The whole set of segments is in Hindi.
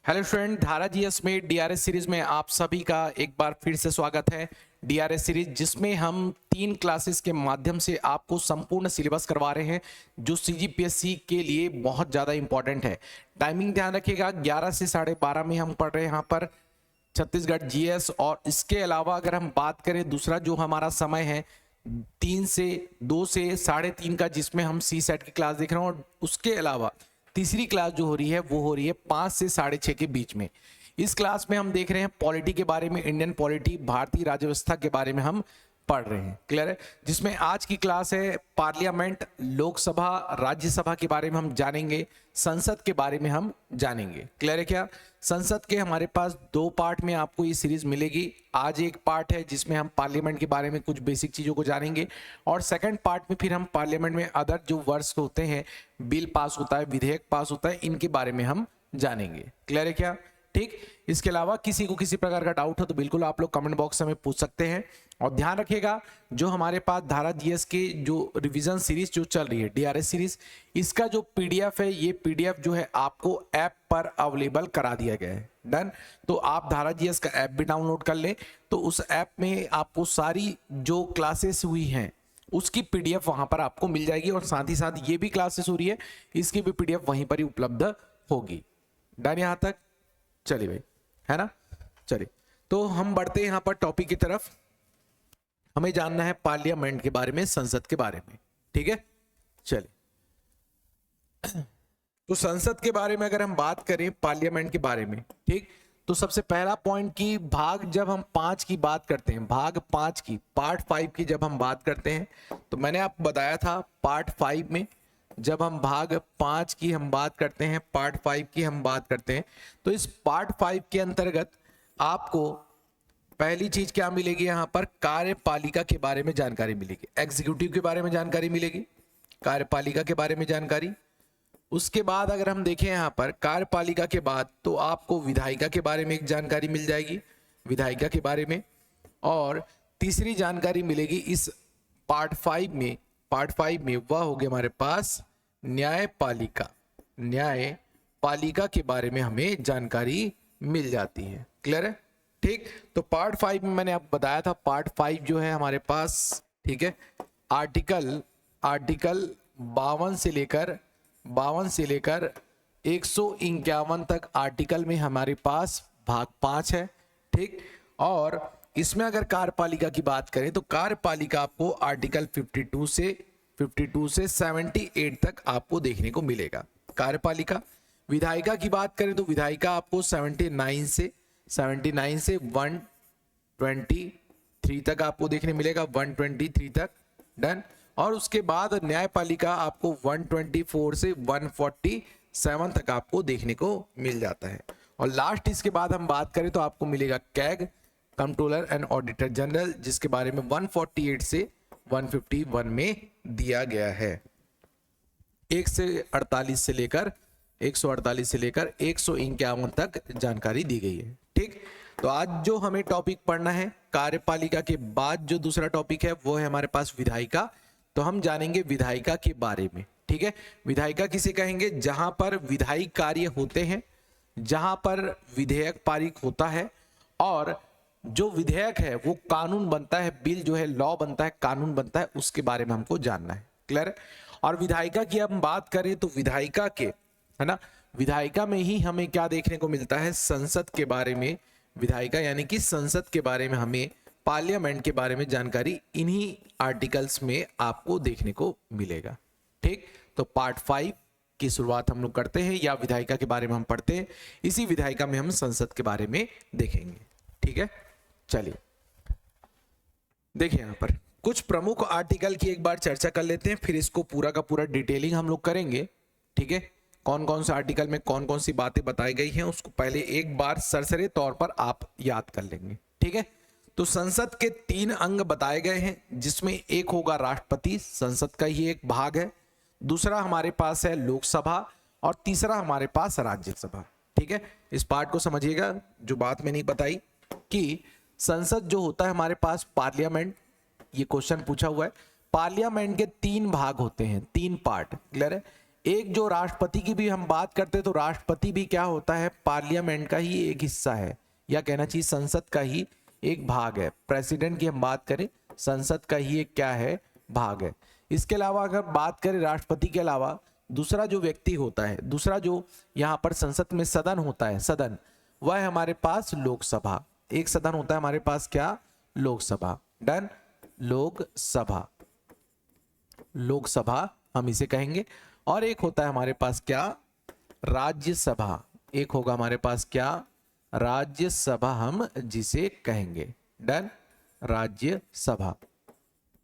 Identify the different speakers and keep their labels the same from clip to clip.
Speaker 1: हेलो स्टूडेंट, धारा जीएस में डीआरएस सीरीज में आप सभी का एक बार फिर से स्वागत है। डीआरएस सीरीज जिसमें हम 3 क्लासेस के माध्यम से आपको संपूर्ण सिलेबस करवा रहे हैं जो सीजीपीएससी के लिए बहुत ज़्यादा इंपॉर्टेंट है। टाइमिंग ध्यान रखिएगा, 11 से 12:30 में हम पढ़ रहे हैं यहाँ पर छत्तीसगढ़ जीएस। और इसके अलावा अगर हम बात करें दूसरा जो हमारा समय है 2 से 3:30 का, जिसमें हम सी सेट की क्लास देख रहे हैं। और उसके अलावा तीसरी क्लास जो हो रही है वो हो रही है 5 से 6:30 के बीच में। इस क्लास में हम देख रहे हैं पॉलिटी के बारे में, इंडियन पॉलिटी, भारतीय राज्य व्यवस्था के बारे में हम पढ़ रहे हैं। क्लियर है? जिसमें आज की क्लास है पार्लियामेंट, लोकसभा, राज्यसभा के बारे में हम जानेंगे, संसद के बारे में हम जानेंगे। क्लियर है क्या? संसद के हमारे पास 2 पार्ट में आपको ये सीरीज मिलेगी। आज एक पार्ट है जिसमें हम पार्लियामेंट के बारे में कुछ बेसिक चीज़ों को जानेंगे, और सेकंड पार्ट में फिर हम पार्लियामेंट में अदर जो वर्ड्स होते हैं, बिल पास होता है, विधेयक पास होता है, इनके बारे में हम जानेंगे। क्लियर है क्या? ठीक। इसके अलावा किसी को किसी प्रकार का डाउट हो तो बिल्कुल आप लोग कमेंट बॉक्स में पूछ सकते हैं। और ध्यान रखिएगा, जो हमारे पास धारा जीएस के जो रिवीजन सीरीज जो चल रही है डीआरएस सीरीज, इसका जो पीडीएफ है, ये पीडीएफ जो है आपको ऐप पर अवेलेबल करा दिया गया है। डन। तो आप धारा जीएस का ऐप भी डाउनलोड कर लें, तो उस ऐप में आपको सारी जो क्लासेस हुई हैं उसकी पीडीएफ वहां पर आपको मिल जाएगी। और साथ ही साथ ये भी क्लासेस हो रही है, इसकी भी पीडीएफ वहीं पर ही उपलब्ध होगी। डन यहां तक? चलिए भाई, है ना? चलिए, तो हम बढ़ते हैं यहां पर टॉपिक की तरफ। हमें जानना है पार्लियामेंट के बारे में, संसद के बारे में। ठीक है, चलिए। तो संसद के बारे में अगर हम बात करें, पार्लियामेंट के बारे में, ठीक, तो सबसे पहला पॉइंट की भाग जब हम 5 की बात करते हैं, भाग 5 की, पार्ट 5 की जब हम बात करते हैं, तो मैंने आपको बताया था पार्ट 5 में जब हम भाग 5 की हम बात करते हैं, पार्ट 5 की हम बात करते हैं, तो इस पार्ट 5 के अंतर्गत आपको पहली चीज क्या मिलेगी? यहां पर कार्यपालिका के बारे में जानकारी मिलेगी, एग्जीक्यूटिव के बारे में जानकारी मिलेगी, कार्यपालिका के बारे में जानकारी। उसके बाद अगर हम देखें यहां पर कार्यपालिका के बाद, तो आपको विधायिका के बारे में एक जानकारी मिल जाएगी, विधायिका के बारे में। और तीसरी जानकारी मिलेगी इस पार्ट 5 में, पार्ट 5 में वह होगी हमारे पास न्यायपालिका, न्यायपालिका के बारे में हमें जानकारी मिल जाती है। क्लियर है? ठीक। तो पार्ट 5 में मैंने आपको बताया था, पार्ट 5 जो है हमारे पास, ठीक है, आर्टिकल 52 से लेकर 151 तक आर्टिकल में हमारे पास भाग 5 है। ठीक। और इसमें अगर कार्यपालिका की बात करें तो कार्यपालिका आपको आर्टिकल 52 से 78 तक आपको देखने को मिलेगा कार्यपालिका। विधायिका की बात करें तो विधायिका आपको 79 से 123 तक आपको देखने मिलेगा, 123 तक। डन। और उसके बाद न्यायपालिका आपको 124 से 147 तक आपको देखने को मिल जाता है। और लास्ट इसके बाद हम बात करें तो आपको मिलेगा CAG, controller and auditor general, जिसके बारे में 148 से 151 में दिया गया है। 148 से लेकर 151 तक जानकारी दी गई है। ठीक। तो आज जो हमें टॉपिक पढ़ना है, कार्यपालिका के बाद जो दूसरा टॉपिक है वो है हमारे पास विधायिका। तो हम जानेंगे विधायिका के बारे में। ठीक है, विधायिका किसे कहेंगे? जहां पर विधायी कार्य होते हैं, जहां पर विधेयक पारित होता है, और जो विधेयक है वो कानून बनता है, बिल जो है लॉ बनता है, कानून बनता है, उसके बारे में हमको जानना है। क्लियर है? और विधायिका की हम बात करें तो विधायिका के, है ना, विधायिका में ही हमें क्या देखने को मिलता है? संसद के बारे में। विधायिका यानी कि संसद के बारे में, हमें पार्लियामेंट के बारे में जानकारी इन्हीं आर्टिकल्स में आपको देखने को मिलेगा। ठीक। तो पार्ट 5 की शुरुआत हम लोग करते हैं, या विधायिका के बारे में हम पढ़ते हैं, इसी विधायिका में हम संसद के बारे में देखेंगे। ठीक है, चलिए देखिए यहां पर कुछ प्रमुख आर्टिकल की एक बार चर्चा कर लेते हैं, फिर इसको पूरा का पूरा डिटेलिंग हम लोग करेंगे। ठीक है, कौन कौन से आर्टिकल में कौन कौन सी बातें बताई गई हैं उसको पहले एक बार सरसरे तौर पर आप याद कर लेंगे। ठीक है, तो संसद के 3 अंग बताए गए हैं, जिसमें एक होगा राष्ट्रपति, संसद का ही एक भाग है, दूसरा हमारे पास है लोकसभा, और तीसरा हमारे पास राज्यसभा। ठीक है, इस पार्ट को समझिएगा, जो बात मैंने बताई कि संसद जो होता है हमारे पास, पार्लियामेंट, ये क्वेश्चन पूछा हुआ है, पार्लियामेंट के 3 भाग होते हैं, 3 पार्ट। क्लियर है? एक जो राष्ट्रपति की भी हम बात करते हैं तो राष्ट्रपति भी क्या होता है, पार्लियामेंट का ही एक हिस्सा है, या कहना चाहिए संसद का ही एक भाग है। प्रेसिडेंट की हम बात करें, संसद का ही एक क्या है, भाग है। इसके अलावा अगर बात करें राष्ट्रपति के अलावा दूसरा जो व्यक्ति होता है, दूसरा जो यहाँ पर संसद में सदन होता है, सदन, वह है हमारे पास लोकसभा। एक सदन होता है हमारे पास क्या, लोकसभा। डन, लोकसभा, लोकसभा हम इसे कहेंगे। और एक होता है हमारे पास क्या, राज्यसभा। एक होगा हमारे पास क्या, राज्यसभा हम जिसे कहेंगे। डन, राज्यसभा।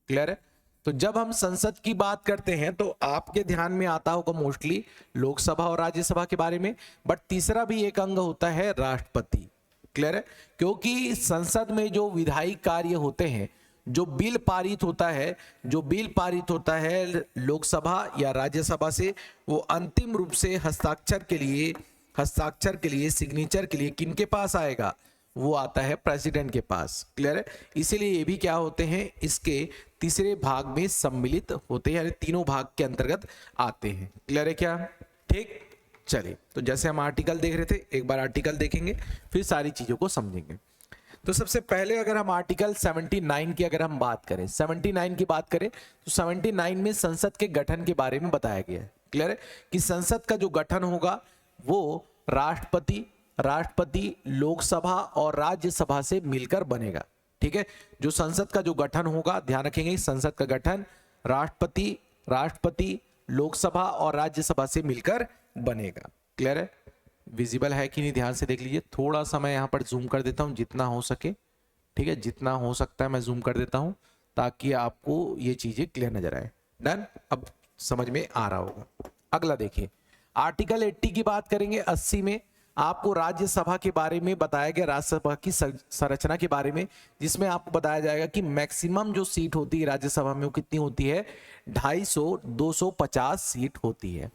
Speaker 1: क्लियर है। तो जब हम संसद की बात करते हैं तो आपके ध्यान में आता होगा मोस्टली लोकसभा और राज्यसभा के बारे में, बट तीसरा भी एक अंग होता है राष्ट्रपति। क्लियर है। क्योंकि संसद में जो विधायी कार्य होते हैं, जो बिल पारित होता है, जो बिल पारित होता है लोकसभा या राज्यसभा से, वो अंतिम रूप से हस्ताक्षर के लिए सिग्नेचर के लिए किनके पास आएगा, वो आता है प्रेसिडेंट के पास। क्लियर है। इसीलिए ये भी क्या होते हैं, इसके तीसरे भाग में सम्मिलित होते हैं, यानी तीनों भाग के अंतर्गत आते हैं। क्लियर है क्या, ठीक। चलिए, तो जैसे हम आर्टिकल देख रहे थे, एक बार आर्टिकल देखेंगे फिर सारी चीजों को समझेंगे। तो सबसे पहले अगर हम आर्टिकल 79 की अगर हम बात करें, 79 की बात करें तो 79 में संसद के गठन के बारे में बताया गया है। क्लियर है कि संसद का जो गठन होगा वो राष्ट्रपति, लोकसभा और राज्यसभा से मिलकर बनेगा। ठीक है। जो संसद का जो गठन होगा, ध्यान रखेंगे, संसद का गठन राष्ट्रपति, लोकसभा और राज्यसभा से मिलकर बनेगा। क्लियर है। विजिबल है कि नहीं, ध्यान से देख लीजिए। थोड़ा सा मैं यहां पर जूम कर देता हूं जितना हो सके। ठीक है, जितना हो सकता है मैं जूम कर देता हूं ताकि आपको ये चीजें क्लियर नजर आए। डन, अब समझ में आ रहा होगा। अगला देखिए, आर्टिकल 80 की बात करेंगे। 80 में आपको राज्यसभा के बारे में बताया गया, राज्यसभा की संरचना के बारे में, जिसमें आपको बताया जाएगा कि मैक्सिमम जो सीट होती है राज्यसभा में वो कितनी होती है, 250 सीट होती है।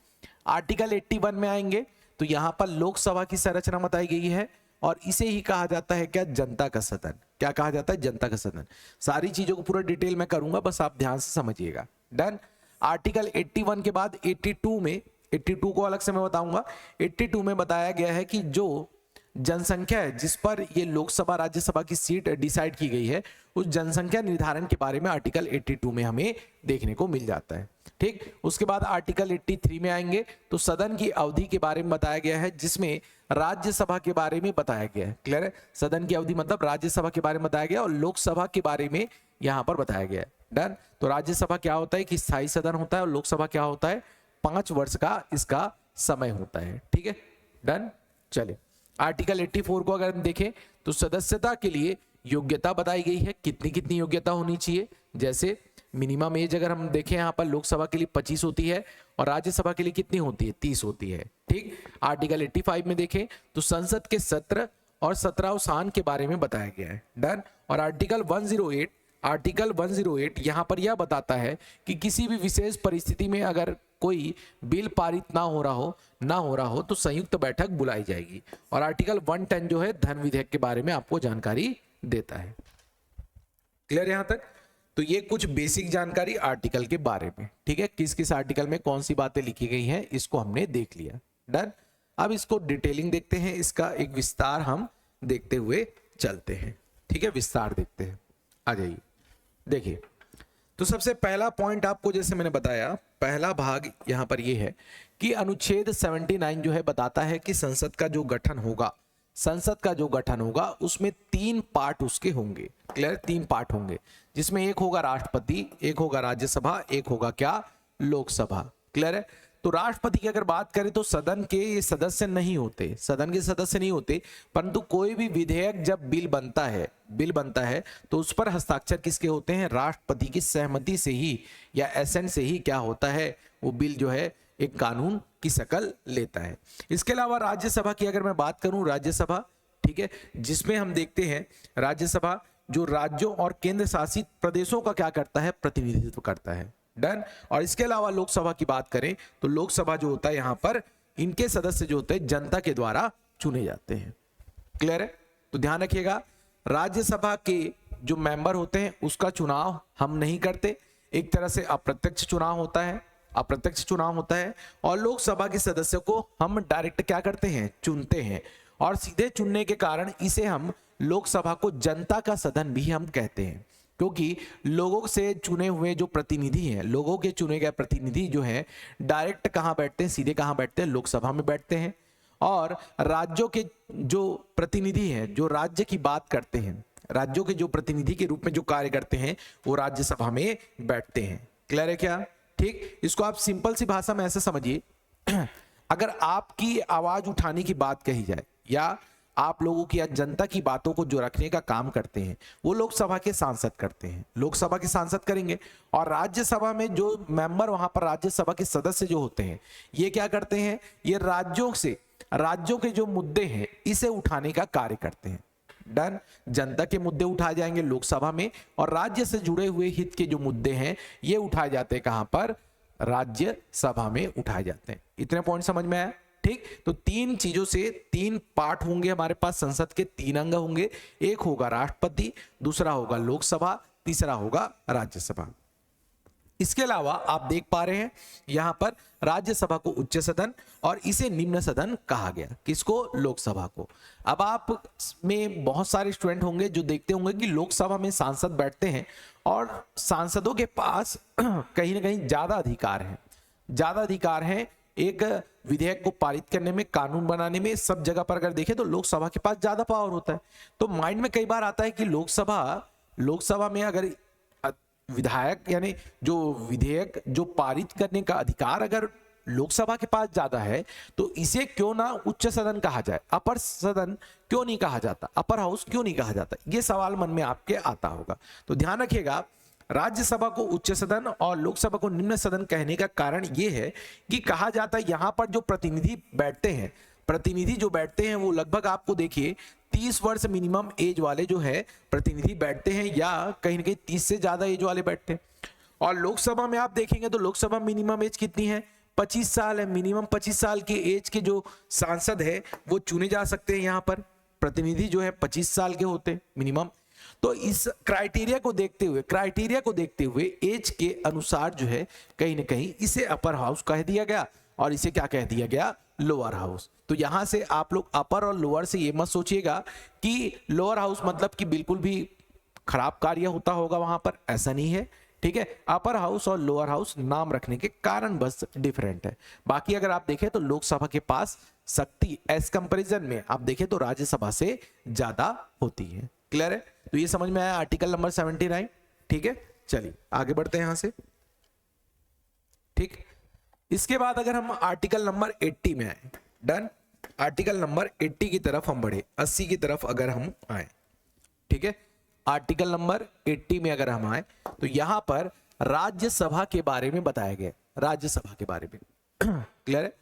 Speaker 1: आर्टिकल 81 में आएंगे तो यहां पर लोकसभा की संरचना बताई गई है और इसे ही कहा जाता है क्या, जनता का सदन। क्या कहा जाता है, जनता का सदन। सारी चीजों को पूरा डिटेल में करूंगा, बस आप ध्यान से समझिएगा। डन। आर्टिकल 81 के बाद 82 में, 82 को अलग से मैं बताऊंगा। 82 में बताया गया है कि जो जनसंख्या है जिस पर ये लोकसभा राज्यसभा की सीट डिसाइड की गई है, उस जनसंख्या निर्धारण के बारे में आर्टिकल 82 में हमें देखने को मिल जाता है। ठीक। उसके बाद आर्टिकल 83 में आएंगे तो सदन की अवधि के बारे में बताया गया है, जिसमें राज्यसभा के बारे में बताया गया है। क्लियर है। सदन की अवधि मतलब राज्यसभा के बारे में बताया गया और लोकसभा के बारे में यहां पर बताया गया है। डन। तो राज्यसभा क्या होता है कि स्थायी सदन होता है और लोकसभा क्या होता है, 5 वर्ष का इसका समय होता है। ठीक है। डन। चलिए, आर्टिकल 84 को अगर हम देखें तो सदस्यता के लिए योग्यता बताई गई है, कितनी कितनी योग्यता होनी चाहिए। जैसे मिनिमम एज अगर हम देखें यहाँ पर लोकसभा के लिए 25 होती है और राज्यसभा के लिए कितनी होती है, 30 होती है। ठीक। आर्टिकल 85 में देखें तो संसद के सत्र और सत्रावसान के बारे में बताया गया है। डन। और आर्टिकल 108 यहां पर यह बताता है कि किसी भी विशेष परिस्थिति में अगर कोई बिल पारित ना हो रहा हो तो संयुक्त बैठक बुलाई जाएगी। और आर्टिकल 110 जो है धन विधेयक के बारे में आपको जानकारी देता है। क्लियर यहां तक। तो ये कुछ बेसिक जानकारी आर्टिकल के बारे में। ठीक है, किस किस आर्टिकल में कौन सी बातें लिखी गई हैं इसको हमने देख लिया। डन। अब इसको डिटेलिंग देखते हैं, इसका एक विस्तार हम देखते हुए चलते हैं। ठीक है, विस्तार देखते हैं। आ जाइए, देखिए। तो सबसे पहला पॉइंट आपको जैसे मैंने बताया, पहला भाग यहां पर यह है कि अनुच्छेद 79 जो है बताता है कि संसद का जो गठन होगा उसमें 3 पार्ट उसके होंगे। क्लियर, 3 पार्ट होंगे, जिसमें एक होगा राष्ट्रपति, एक होगा राज्यसभा, एक होगा क्या, लोकसभा। क्लियर है। तो राष्ट्रपति की अगर बात करें तो सदन के सदस्य नहीं होते, परंतु कोई भी विधेयक जब बिल बनता है तो उस पर हस्ताक्षर किसके होते हैं, राष्ट्रपति की सहमति से ही या एसेंट से ही क्या होता है, वो बिल जो है एक कानून की शक्ल लेता है। इसके अलावा राज्यसभा की अगर मैं बात करूं, राज्यसभा, ठीक है, जिसमें हम देखते हैं राज्यसभा जो राज्यों और केंद्र शासित प्रदेशों का क्या करता है, प्रतिनिधित्व करता है। डन। और इसके अलावा लोकसभा की बात करें तो लोकसभा जो होता है यहां पर इनके सदस्य जो होते हैं जनता के द्वारा चुने जाते हैं। क्लियर है। तो ध्यान रखिएगा, राज्यसभा के जो मेंबर होते हैं उसका चुनाव हम नहीं करते, एक तरह से अप्रत्यक्ष चुनाव होता है। अप्रत्यक्ष चुनाव होता है। और लोकसभा के सदस्यों को हम डायरेक्ट क्या करते हैं, चुनते हैं। और सीधे चुनने के कारण इसे हम लोकसभा को जनता का सदन भी हम कहते हैं, क्योंकि लोगों से चुने हुए जो प्रतिनिधि हैं, लोगों के चुने गए प्रतिनिधि जो हैं डायरेक्ट कहाँ बैठते हैं, सीधे कहाँ बैठते हैं, लोकसभा में बैठते हैं। और राज्यों के जो प्रतिनिधि हैं, जो राज्य की बात करते हैं, राज्यों के जो प्रतिनिधि के रूप में जो कार्य करते हैं, वो राज्यसभा में बैठते हैं। क्लियर है क्या? ठीक, इसको आप सिंपल सी भाषा में ऐसे समझिए, अगर आपकी आवाज उठाने की बात कही जाए या आप लोगों की या जनता की बातों को जो रखने का काम करते हैं, वो लोकसभा के सांसद करते हैं, लोकसभा के सांसद करेंगे। और राज्यसभा में जो मेंबर, वहां पर राज्यसभा के सदस्य जो होते हैं, ये क्या करते हैं, ये राज्यों के जो मुद्दे हैं इसे उठाने का कार्य करते हैं। डन, जनता के मुद्दे उठाए जाएंगे लोकसभा में, और राज्य से जुड़े हुए हित के जो मुद्दे हैं ये उठाए जाते हैं कहां पर, राज्यसभा में उठाए जाते हैं। इतने पॉइंट समझ में आया? ठीक, तो तीन चीजों से तीन पार्ट होंगे हमारे पास, संसद के तीन अंग होंगे, एक होगा राष्ट्रपति, दूसरा होगा लोकसभा, तीसरा होगा राज्यसभा। इसके अलावा आप देख पा रहे हैं यहां पर राज्यसभा को उच्च सदन और इसे निम्न सदन कहा गया, किसको, लोकसभा को। अब आप में बहुत सारे स्टूडेंट होंगे जो देखते होंगे कि लोकसभा में सांसद बैठते हैं और सांसदों के पास कहीं ना कहीं ज्यादा अधिकार है एक विधेयक को पारित करने में, कानून बनाने में, सब जगह पर अगर देखें तो लोकसभा के पास ज्यादा पावर होता है। तो माइंड में कई बार आता है कि लोकसभा में अगर विधायक यानी जो विधेयक जो पारित करने का अधिकार अगर लोकसभा के पास ज्यादा है, तो इसे क्यों ना उच्च सदन कहा जाए, अपर सदन क्यों नहीं कहा जाता, अपर हाउस क्यों नहीं कहा जाता, ये सवाल मन में आपके आता होगा। तो ध्यान रखिएगा, राज्यसभा को उच्च सदन और लोकसभा को निम्न सदन कहने का कारण यह है कि कहा जाता है यहां पर जो प्रतिनिधि जो बैठते हैं वो लगभग आपको देखिए 30 वर्ष मिनिमम एज वाले जो है प्रतिनिधि बैठते हैं, या कहीं ना कहीं 30 से ज्यादा एज वाले बैठते हैं। और लोकसभा में आप देखेंगे तो लोकसभा मिनिमम एज कितनी है, 25 साल है। मिनिमम 25 साल की एज के जो सांसद है वो चुने जा सकते हैं। यहाँ पर प्रतिनिधि जो है 25 साल के होते हैं मिनिमम। तो इस क्राइटेरिया को देखते हुए एज के अनुसार जो है कहीं ना कहीं इसे अपर हाउस कह दिया गया और इसे क्या कह दिया गया, लोअर हाउस। तो यहां से आप लोग अपर और लोअर से ये मत सोचिएगा कि लोअर हाउस मतलब कि बिल्कुल भी खराब कार्य होता होगा वहां पर, ऐसा नहीं है। ठीक है, अपर हाउस और लोअर हाउस नाम रखने के कारण बस डिफरेंट है। बाकी अगर आप देखें तो लोकसभा के पास शक्ति एज कंपैरिजन में आप देखें तो राज्यसभा से ज्यादा होती है। क्लियर है? तो ये समझ में आया आर्टिकल नंबर 79। ठीक है, चलिए आगे बढ़ते हैं यहां से। ठीक, इसके बाद अगर हम आर्टिकल नंबर 80 में आए, डन, आर्टिकल नंबर 80 की तरफ हम बढ़े, 80 की तरफ अगर हम आए, ठीक है, आर्टिकल नंबर 80 में अगर हम आए तो यहां पर राज्यसभा के बारे में बताया गया, राज्यसभा के बारे में। क्लियर है?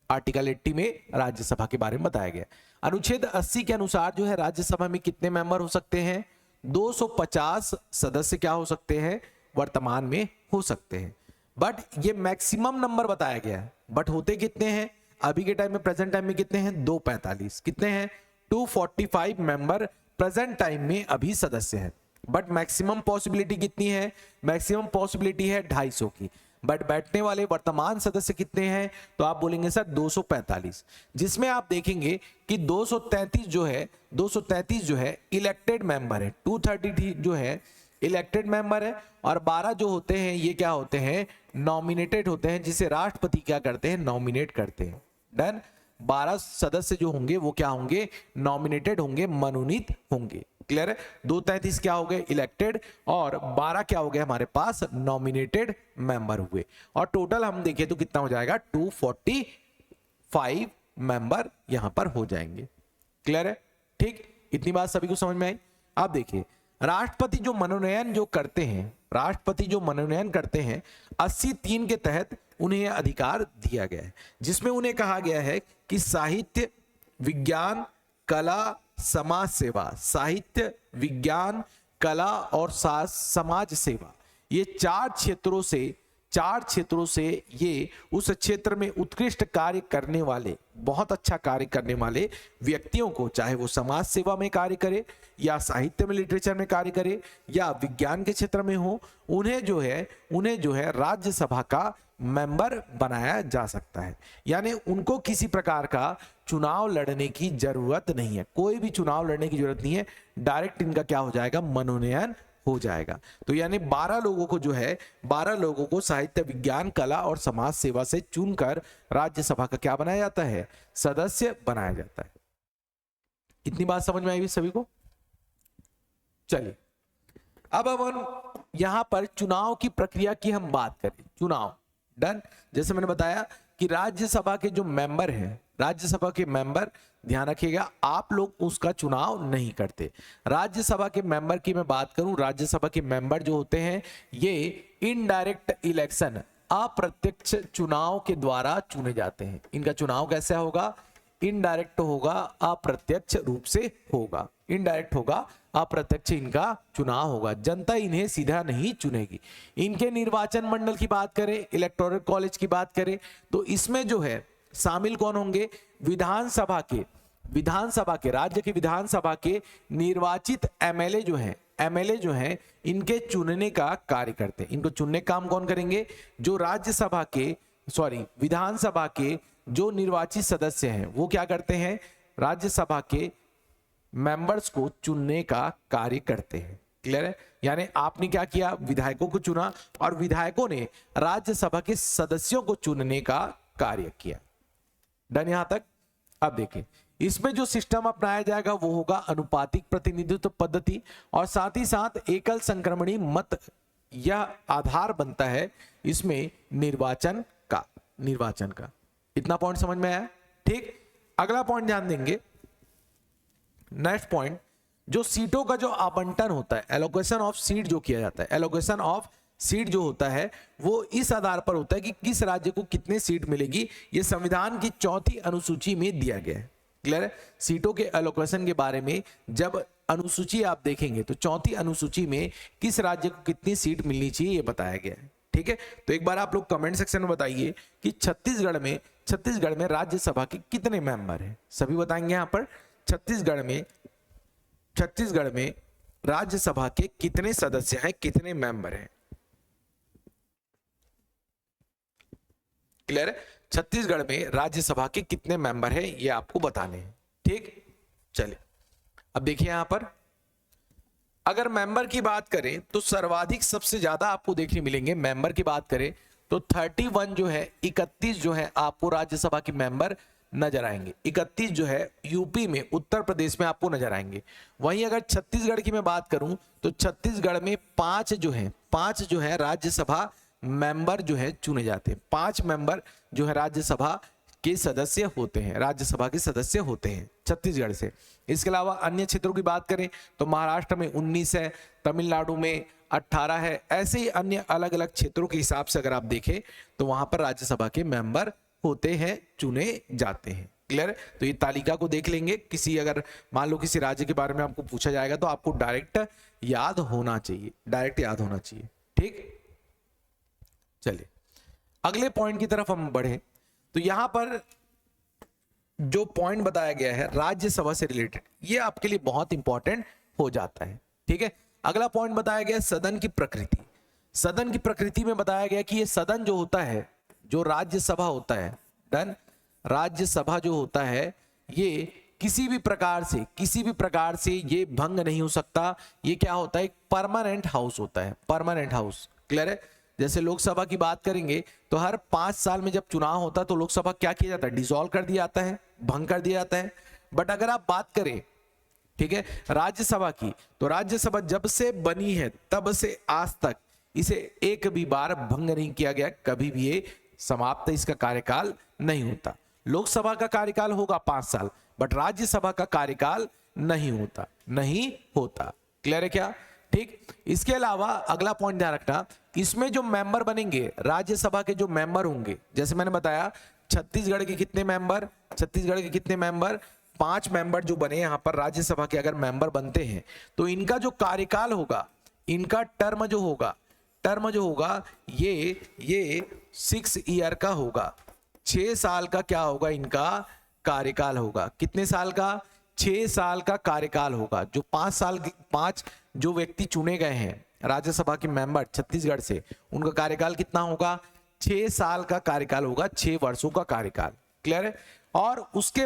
Speaker 1: आर्टिकल 80 में राज्यसभा के बारे में बताया गया। अनुच्छेद 80 के अनुसार जो है राज्यसभा में कितने मेंबर हो सकते हैं, 250 सदस्य क्या हो सकते हैं, वर्तमान में हो सकते हैं। बट ये मैक्सिमम नंबर बताया गया है, बट होते कितने हैं अभी के टाइम में, प्रेजेंट टाइम में कितने हैं, 245। कितने हैं, 245 मेंबर प्रेजेंट टाइम में अभी सदस्य हैं। बट मैक्सिमम पॉसिबिलिटी कितनी है, मैक्सिमम पॉसिबिलिटी है 250 की। बट बैठने वाले वर्तमान सदस्य कितने हैं, तो आप बोलेंगे सर 245, जिसमें आप देखेंगे कि 233 जो है इलेक्टेड मेंबर है, 233 जो है इलेक्टेड मेंबर है, और 12 जो होते हैं ये क्या होते हैं, नॉमिनेटेड होते हैं, जिसे राष्ट्रपति क्या करते हैं, नॉमिनेट करते हैं। डन, 12 सदस्य जो होंगे वो क्या होंगे, नॉमिनेटेड होंगे, मनोनीत होंगे। क्लियर है? 233 क्या हो गए, इलेक्टेड, और 12 क्या हो गए हमारे पास, नॉमिनेटेड मेंबर हुए। और टोटल हम देखें तो कितना हो जाएगा, 245 मेंबर यहां पर हो जाएंगे। क्लियर है? ठीक, इतनी बात सभी को समझ में आई। आप देखिए राष्ट्रपति जो मनोनयन करते हैं 80(3) के तहत उन्हें अधिकार दिया गया है, जिसमें उन्हें कहा गया है कि साहित्य, विज्ञान, कला, समाज सेवा, साहित्य, विज्ञान, कला और समाज सेवा, ये चार क्षेत्रों से ये उस क्षेत्र में उत्कृष्ट कार्य करने वाले, बहुत अच्छा कार्य करने वाले व्यक्तियों को, चाहे वो समाज सेवा में कार्य करे या साहित्य में, लिटरेचर में कार्य करे या विज्ञान के क्षेत्र में हो, उन्हें जो है राज्यसभा का मेंबर बनाया जा सकता है। यानी उनको किसी प्रकार का चुनाव लड़ने की जरूरत नहीं है, कोई भी चुनाव लड़ने की जरूरत नहीं है, डायरेक्ट इनका क्या हो जाएगा, मनोनयन हो जाएगा। तो यानी 12 लोगों को जो है, 12 लोगों को साहित्य, विज्ञान, कला और समाज सेवा से चुनकर राज्यसभा का क्या बनाया जाता है, सदस्य बनाया जाता है। इतनी बात समझ में आई भी सभी को? चलिए अब हम यहां पर चुनाव की प्रक्रिया की हम बात करें। चुनाव डन। जैसे मैंने बताया कि राज्यसभा के जो मेंबर हैं, राज्यसभा के मेंबर, ध्यान रखिएगा आप लोग उसका चुनाव नहीं करते। राज्यसभा के मेंबर की मैं बात करूं, राज्यसभा के मेंबर जो होते हैं ये इनडायरेक्ट इलेक्शन, अप्रत्यक्ष चुनाव के द्वारा चुने जाते हैं। इनका चुनाव कैसे होगा, इनडायरेक्ट होगा, अप्रत्यक्ष रूप से होगा। इनडायरेक्ट होगा, अप्रत्यक्ष इनका चुनाव होगा, जनता इन्हें सीधा नहीं चुनेगी। इनके निर्वाचन मंडल की बात करें, इलेक्टोरल कॉलेज की बात करें, तो इसमें जो है शामिल कौन होंगे, विधानसभा के राज्य की विधानसभा के निर्वाचित एमएलए जो हैं इनके चुनने का कार्य करते हैं। इनको चुनने का काम कौन करेंगे, जो राज्यसभा के विधानसभा के जो निर्वाचित सदस्य हैं वो क्या करते हैं, राज्यसभा के मेंबर्स को चुनने का कार्य करते हैं। क्लियर है? यानी आपने क्या किया, विधायकों को चुना और विधायकों ने राज्यसभा के सदस्यों को चुनने का कार्य किया। डन यहां तक? अब देखिए इसमें जो सिस्टम अपनाया जाएगा वो होगा अनुपातिक प्रतिनिधित्व पद्धति, और साथ ही साथ एकल संक्रमणी मत यह आधार बनता है इसमें निर्वाचन का। इतना पॉइंट समझ में आया? ठीक। अगला पॉइंट ध्यान देंगे, नेक्स्ट पॉइंट, जो सीटों का जो आवंटन होता है, एलोकेशन ऑफ सीट जो किया जाता है, एलोकेशन ऑफ सीट जो होता है वो इस आधार पर होता है कि किस राज्य को कितने सीट मिलेगी। ये संविधान की 4वीं अनुसूची में दिया गया है। क्लियर है? सीटों के एलोकेशन के बारे में जब अनुसूची आप देखेंगे तो 4वीं अनुसूची में किस राज्य को कितनी सीट मिलनी चाहिए ये बताया गया है। ठीक है, तो एक बार आप लोग कमेंट सेक्शन में बताइए कि छत्तीसगढ़ में राज्यसभा के कितने मेंबर हैं, सभी बताएंगे। यहां पर छत्तीसगढ़ में राज्यसभा के कितने सदस्य हैं, कितने मेंबर हैं। क्लियर है? छत्तीसगढ़ में राज्यसभा के कितने मेंबर हैं ये आपको बताने हैं। ठीक, चलिए अब देखिए यहां पर अगर मेंबर की बात करें तो सर्वाधिक सबसे ज्यादा आपको देखने मिलेंगे। मेंबर की बात करें तो 31 जो है, 31 जो है आपको राज्यसभा के मेंबर नजर आएंगे। 31 जो है यूपी में, उत्तर प्रदेश में आपको नजर आएंगे। वहीं अगर छत्तीसगढ़ की मैं बात करूं तो छत्तीसगढ़ में 5 जो है राज्यसभा मेंबर जो है चुने जाते हैं। 5 मेंबर जो है राज्यसभा के सदस्य होते हैं छत्तीसगढ़ से। इसके अलावा अन्य क्षेत्रों की बात करें तो महाराष्ट्र में 19 है, तमिलनाडु में 18 है। ऐसे ही अन्य अलग अलग क्षेत्रों के हिसाब से अगर आप देखें तो वहां पर राज्यसभा के मेंबर होते हैं, चुने जाते हैं। क्लियर? तो ये तालिका को देख लेंगे। किसी अगर मान लो किसी राज्य के बारे में आपको पूछा जाएगा तो आपको डायरेक्ट याद होना चाहिए। ठीक, चलिए अगले पॉइंट की तरफ हम बढ़े तो यहां पर जो पॉइंट बताया गया है राज्यसभा से रिलेटेड, ये आपके लिए बहुत इंपॉर्टेंट हो जाता है। ठीक है, अगला पॉइंट बताया गया सदन की प्रकृति। सदन की प्रकृति में बताया गया कि ये सदन जो होता है, जो राज्यसभा होता है, डन, राज्यसभा जो होता है ये किसी भी प्रकार से ये भंग नहीं हो सकता। ये क्या होता है, एक परमानेंट हाउस होता है, परमानेंट हाउस। क्लियर है? जैसे लोकसभा की बात करेंगे तो हर 5 साल में जब चुनाव होता है तो लोकसभा क्या किया जाता है, डिसॉल्व कर दिया जाता है, भंग कर दिया जाता है। बट अगर आप बात करें, ठीक है, राज्यसभा की, तो राज्यसभा जब से बनी है तब से आज तक इसे एक भी बार भंग नहीं किया गया, कभी भी ये समाप्त इसका कार्यकाल नहीं होता। लोकसभा का कार्यकाल होगा 5 साल, बट राज्यसभा का कार्यकाल नहीं होता। क्लियर है क्या? ठीक, इसके अलावा अगला पॉइंट ध्यान रखना, इसमें जो मेंबर बनेंगे राज्यसभा के, जो मेंबर होंगे, जैसे मैंने बताया छत्तीसगढ़ के कितने मेंबर, 5 मेंबर जो बने यहाँ पर राज्यसभा के अगर मेंबर बनते हैं तो इनका जो कार्यकाल होगा, इनका टर्म जो होगा ये 6 ईयर का होगा। 6 साल का क्या होगा, इनका कार्यकाल होगा। कितने साल का? 6 साल का कार्यकाल होगा। जो 5 जो व्यक्ति चुने गए हैं राज्यसभा के मेंबर छत्तीसगढ़ से, उनका कार्यकाल कितना होगा? 6 साल का कार्यकाल होगा, 6 वर्षों का कार्यकाल। क्लियर है? और उसके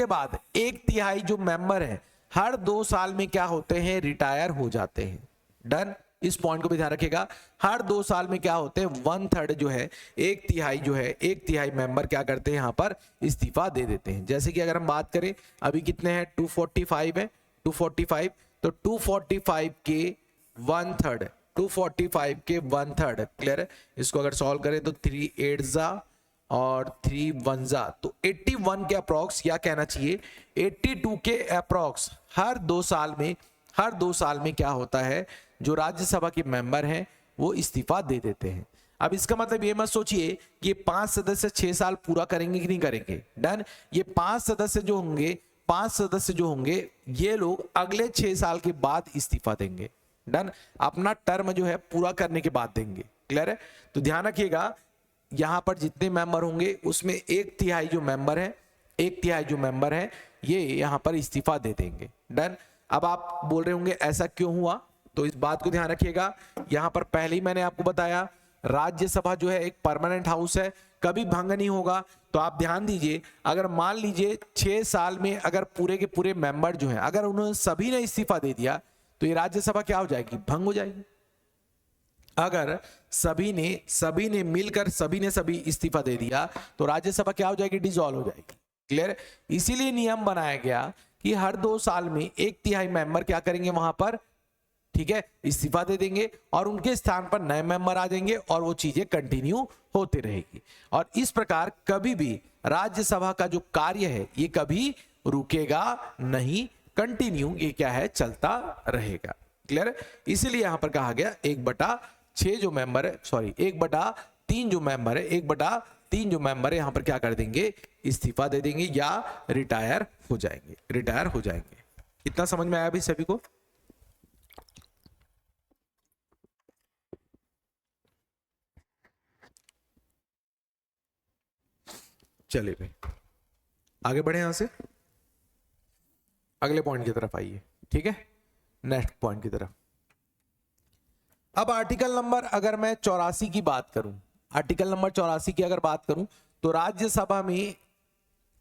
Speaker 1: बाद 1/3 जो मेंबर है हर 2 साल में क्या होते हैं, रिटायर हो जाते हैं। डन? इस पॉइंट को भी ध्यान रखिएगा। हर 2 साल में क्या होते हैं, 1/3 जो है, 1/3 जो है, 1/3 मेंबर क्या करते हैं, यहां पर इस्तीफा दे देते हैं। जैसे कि अगर हम बात करें, अभी कितने हैं, 245 है, 245, तो 245 के 1/3, 245 के 1/3। क्लियर है? इसको अगर सॉल्व करें तो 3 8 जा और 3 1 जा, तो 81 के अप्रॉक्स, या कहना चाहिए 82 के अप्रॉक्स हर 2 साल में क्या होता है, जो राज्यसभा के मेंबर हैं वो इस्तीफा दे देते हैं। अब इसका मतलब ये मत सोचिए कि 5 सदस्य 6 साल पूरा करेंगे कि नहीं करेंगे। डन? ये 5 सदस्य जो होंगे ये लोग अगले 6 साल के बाद इस्तीफा देंगे। डन? अपना टर्म जो है पूरा करने के बाद देंगे। क्लियर है? तो ध्यान रखिएगा, यहां पर जितने मेंबर होंगे उसमें 1/3 जो मेंबर है ये यहां पर इस्तीफा दे देंगे। डन? अब आप बोल रहे होंगे ऐसा क्यों हुआ, तो इस बात को ध्यान रखिएगा। यहां पर पहले ही मैंने आपको बताया, राज्यसभा जो है एक परमानेंट हाउस है, कभी भंग नहीं होगा। तो आप ध्यान दीजिए, अगर मान लीजिए 6 साल में अगर पूरे के पूरे मेंबर जो हैं, अगर उन्होंने सभी ने इस्तीफा दे दिया तो ये राज्यसभा क्या हो जाएगी, भंग हो जाएगी। अगर सभी ने मिलकर सभी इस्तीफा दे दिया तो राज्यसभा क्या हो जाएगी, डिसॉल्व हो जाएगी। क्लियर? इसीलिए नियम बनाया गया कि हर 2 साल में 1/3 मेंबर क्या करेंगे, वहां पर, ठीक है, इस्तीफा दे देंगे और उनके स्थान पर नए मेंबर आ जाएंगे और वो चीजें कंटिन्यू होती रहेगी। और इस प्रकार कभी भी राज्यसभा का जो कार्य है ये कभी रुकेगा नहीं, कंटिन्यू ये क्या है, चलता रहेगा। क्लियर? इसीलिए यहां पर कहा गया 1/6 जो मेंबर है, सॉरी 1/3 जो मेंबर है, 1/3 जो मेंबर है यहां पर क्या कर देंगे, इस्तीफा दे देंगे या रिटायर हो जाएंगे। इतना समझ में आया भी सभी को? चलिए भाई आगे बढ़े, यहां से अगले पॉइंट की तरफ आइए। ठीक है, नेक्स्ट पॉइंट की तरफ। अब आर्टिकल नंबर अगर मैं 84 की बात करूं, आर्टिकल नंबर 84 की अगर बात करूं तो राज्यसभा में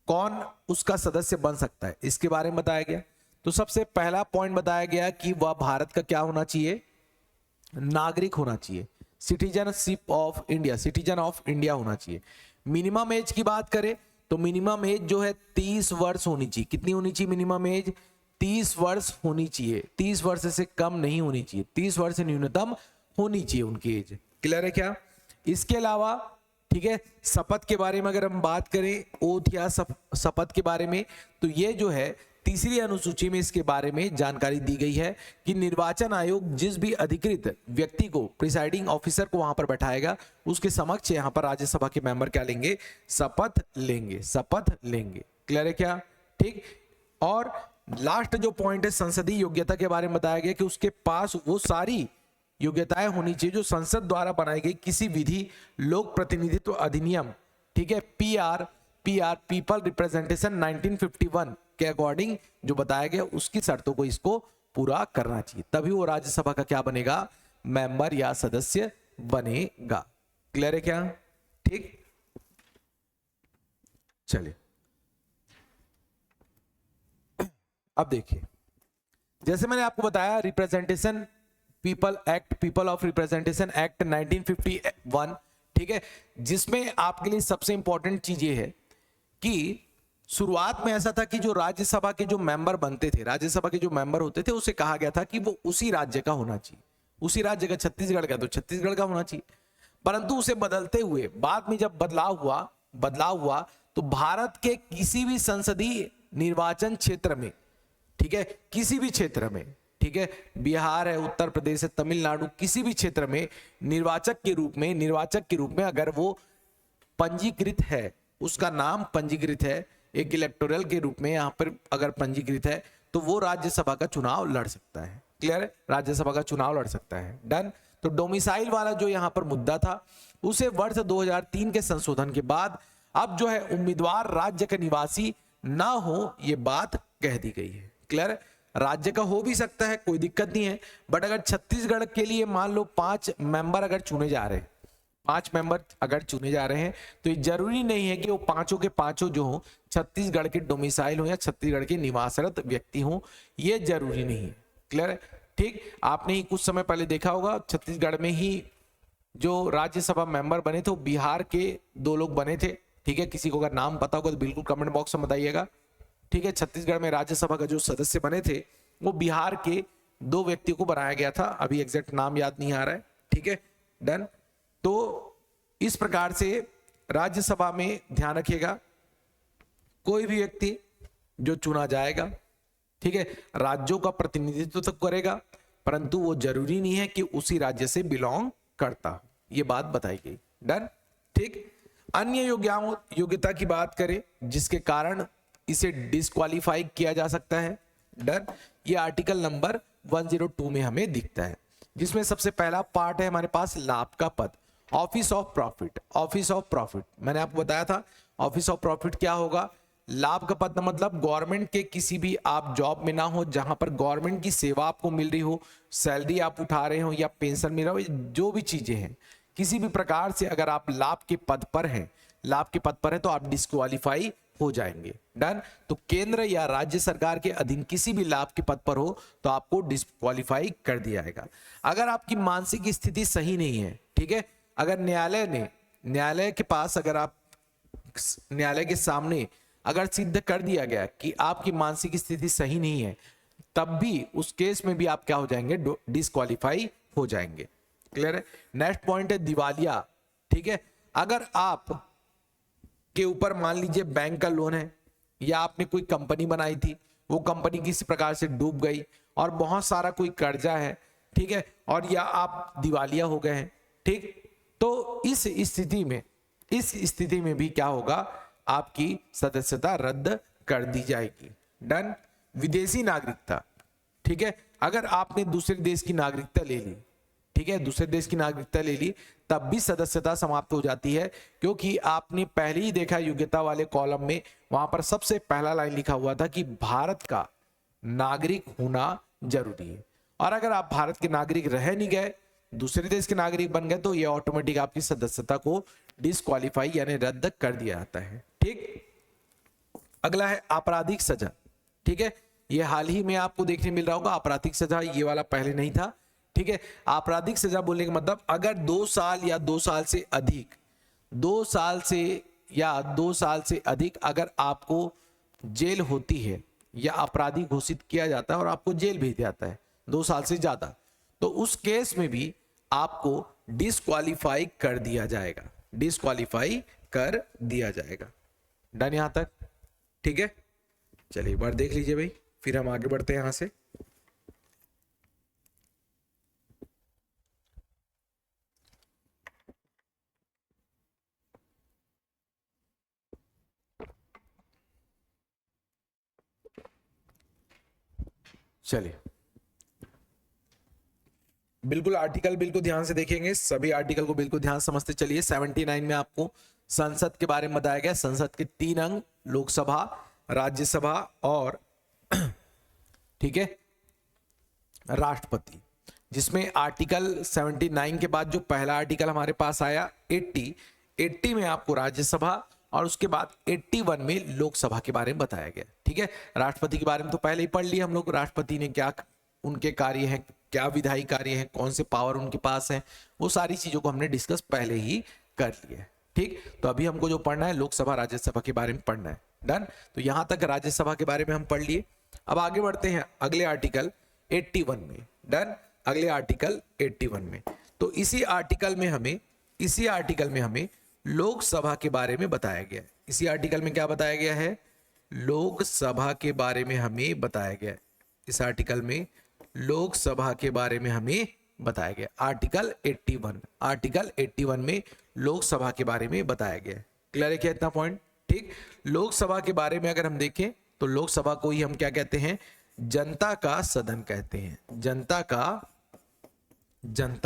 Speaker 1: कौन उसका सदस्य बन सकता है, इसके बारे में बताया गया। तो सबसे पहला पॉइंट बताया गया कि वह भारत का क्या होना चाहिए, नागरिक होना चाहिए, सिटीजन ऑफ इंडिया होना चाहिए। मिनिमम एज की बात करें तो मिनिमम एज जो है 30 वर्ष होनी चाहिए। कितनी होनी चाहिए मिनिमम एज? 30 वर्ष होनी चाहिए, 30 वर्ष से कम नहीं होनी चाहिए, 30 वर्ष से न्यूनतम होनी चाहिए उनकी एज। क्लियर है क्या? इसके अलावा, ठीक है, शपथ के बारे में अगर हम बात करें, ओथ या शपथ के बारे में, तो ये जो है तीसरी अनुसूची में इसके बारे में जानकारी दी गई है कि निर्वाचन आयोग जिस भी अधिकृत व्यक्ति को, प्रिसाइडिंग ऑफिसर को वहां पर बैठाएगा, उसके समक्ष यहां पर राज्यसभा के मेंबर क्या लेंगे, शपथ लेंगे। क्लियर है क्या? ठीक। और लास्ट जो पॉइंट है संसदीय योग्यता के बारे में बताया गया कि उसके पास वो सारी योग्यताएं होनी चाहिए जो संसद द्वारा बनाई गई किसी विधि, लोक प्रतिनिधित्व अधिनियम, ठीक है, पीआर पीपल रिप्रेजेंटेशन 1951 के अकॉर्डिंग जो बताया गया उसकी शर्तों को इसको पूरा करना चाहिए, तभी वो राज्यसभा का क्या बनेगा, मेंबर या सदस्य बनेगा। क्लियर है क्या? ठीक। चलिए अब देखिए, जैसे मैंने आपको बताया representation people of representation act 1951, ठीक है, जिसमें आपके लिए सबसे इंपॉर्टेंट चीज ये है कि शुरुआत में ऐसा था कि जो राज्यसभा के जो मेंबर बनते थे, राज्यसभा के जो मेंबर होते थे, उसे कहा गया था कि वो उसी राज्य का होना चाहिए, उसी राज्य का, छत्तीसगढ़ का तो छत्तीसगढ़ का होना चाहिए। परंतु उसे बदलते हुए बाद में जब बदलाव हुआ तो भारत के किसी भी संसदीय निर्वाचन क्षेत्र में, ठीक है, किसी भी क्षेत्र में, ठीक है, बिहार है, उत्तर प्रदेश है, तमिलनाडु, किसी भी क्षेत्र में निर्वाचक के रूप में अगर वो पंजीकृत है, उसका नाम पंजीकृत है, एक इलेक्टोरल के रूप में यहां पर अगर पंजीकृत है, तो वो राज्यसभा का चुनाव लड़ सकता है। क्लियर है? राज्यसभा का चुनाव लड़ सकता है। डन। तो डोमिसाइल वाला जो यहां पर मुद्दा था उसे वर्ष 2003 के संशोधन के बाद अब जो है उम्मीदवार राज्य का निवासी ना हो, ये बात कह दी गई है। क्लियर है? राज्य का हो भी सकता है, कोई दिक्कत नहीं है, बट अगर छत्तीसगढ़ के लिए मान लो 5 मेंबर अगर चुने जा रहे हैं, 5 मेंबर अगर चुने जा रहे हैं तो ये जरूरी नहीं है कि वो पांचों के पांचों जो हो छत्तीसगढ़ के डोमिसाइल हो या छत्तीसगढ़ के निवासरत व्यक्ति हो, ये जरूरी नहीं है। क्लियर है? ठीक, आपने ही कुछ समय पहले देखा होगा छत्तीसगढ़ में ही जो राज्यसभा मेंबर बने थे वो बिहार के 2 लोग बने थे। ठीक है, किसी को अगर नाम पता होगा तो बिल्कुल कमेंट बॉक्स में बताइएगा। ठीक है, छत्तीसगढ़ में राज्यसभा का जो सदस्य बने थे वो बिहार के 2 व्यक्तियों को बनाया गया था, अभी एग्जैक्ट नाम याद नहीं आ रहा है। ठीक है, डन। तो इस प्रकार से राज्यसभा में ध्यान रखिएगा, कोई भी व्यक्ति जो चुना जाएगा, ठीक है, राज्यों का प्रतिनिधित्व तो करेगा, परंतु वो जरूरी नहीं है कि उसी राज्य से बिलोंग करता हो, ये बात बताई गई। डन। ठीक, अन्य योग्यता की बात करें जिसके कारण इसे डिस्क्वालीफाई किया जा सकता है। डन। ये आर्टिकल नंबर 102 में हमें दिखता है, जिसमें सबसे पहला पार्ट है हमारे पास लाभ का पद, office of profit. Office of profit मैंने आपको बताया था, ऑफिस ऑफ प्रॉफिट क्या होगा? लाभ का पद मतलब गवर्नमेंट के किसी भी आप जॉब में ना हो, जहां पर गवर्नमेंट की सेवा आपको मिल रही हो, सैलरी आप उठा रहे हो या पेंशन मिल रहा हो, जो भी चीजें हैं, किसी भी प्रकार से अगर आप लाभ के पद पर हैं, लाभ के पद पर है तो आप डिस्क्वालीफाई हो जाएंगे। डन। तो केंद्र या राज्य सरकार के अधीन किसी भी लाभ के पद पर हो तो आपको डिस्क्वालीफाई कर दिया जाएगा। अगर आपकी मानसिक स्थिति सही नहीं है, ठीक है, अगर न्यायालय के पास, अगर आप न्यायालय के सामने अगर सिद्ध कर दिया गया कि आपकी मानसिक स्थिति सही नहीं है, तब भी उस केस में भी आप क्या हो जाएंगे? डिस्क्वालीफाई हो जाएंगे। क्लियर है? नेक्स्ट पॉइंट है दिवालिया। ठीक है, अगर आप के ऊपर मान लीजिए बैंक का लोन है या आपने कोई कंपनी बनाई थी, वो कंपनी किसी प्रकार से डूब गई और बहुत सारा कोई कर्जा है, ठीक है, और या आप दिवालिया हो गए हैं, ठीक, तो इस स्थिति में भी क्या होगा? आपकी सदस्यता रद्द कर दी जाएगी। डन। विदेशी नागरिकता। ठीक है, अगर आपने दूसरे देश की नागरिकता ले ली, ठीक है, दूसरे देश की नागरिकता ले ली, तब भी सदस्यता समाप्त हो जाती है, क्योंकि आपने पहले ही देखा योग्यता वाले कॉलम में, वहां पर सबसे पहला लाइन लिखा हुआ था कि भारत का नागरिक होना जरूरी है। और अगर आप भारत के नागरिक रह नहीं गए, दूसरे देश के नागरिक बन गए, तो ये ऑटोमेटिक आपकी सदस्यता को डिस्क्वालीफाई यानी रद्द कर दिया जाता है। ठीक, अगला है आपराधिक सजा। ठीक है, ये हाल ही में आपको देखने मिल रहा होगा आपराधिक सजा, ये वाला पहले नहीं था। ठीक है, आपराधिक सजा बोलने का मतलब अगर 2 साल या 2 साल से अधिक, 2 साल से या 2 साल से अधिक अगर आपको जेल होती है या अपराधी घोषित किया जाता है और आपको जेल भेज जाता है 2 साल से ज्यादा, तो उस केस में भी आपको डिस्क्वालीफाई कर दिया जाएगा, डिस्क्वालीफाई कर दिया जाएगा। डन यहां तक? ठीक है, चलिए एक बार देख लीजिए भाई, फिर हम आगे बढ़ते हैं यहां से। चलिए बिल्कुल आर्टिकल बिल्कुल ध्यान से देखेंगे, सभी आर्टिकल को बिल्कुल ध्यान समझते चलिए। 79 में आपको संसद के बारे में बताया गया। संसद के 3 अंग, लोकसभा, राज्यसभा और ठीक है राष्ट्रपति, जिसमें आर्टिकल 79 के बाद जो पहला आर्टिकल हमारे पास आया 80 में आपको राज्यसभा और उसके बाद 81 में लोकसभा के बारे में बताया गया। ठीक है, राष्ट्रपति के बारे में तो पहले ही पढ़ लिया हम लोग, राष्ट्रपति ने क्या उनके कार्य हैं, क्या विधायी कार्य है, कौन से पावर उनके पास है, वो सारी चीजों को हमने डिस्कस पहले ही कर लिया है। ठीक, तो अभी हमको जो पढ़ना है लोकसभा राज्यसभा के बारे में पढ़ना है। डन। तो यहां तक राज्यसभा के बारे में हम पढ़ लिए। अब आगे बढ़ते हैं अगले आर्टिकल 81 में। डन, अगले आर्टिकल 81 में, तो इसी आर्टिकल में हमें लोकसभा के बारे में बताया गया है। इसी आर्टिकल में क्या बताया गया है? लोकसभा के बारे में हमें बताया गया है। इस आर्टिकल में लोकसभा के बारे में हमें बताया गया, आर्टिकल 81 में लोकसभा के बारे में बताया गया। क्लियर है क्या इतना पॉइंट? ठीक, लोकसभा के बारे में अगर हम देखें तो लोकसभा को ही हम क्या कहते हैं? जनता का सदन कहते हैं। जनता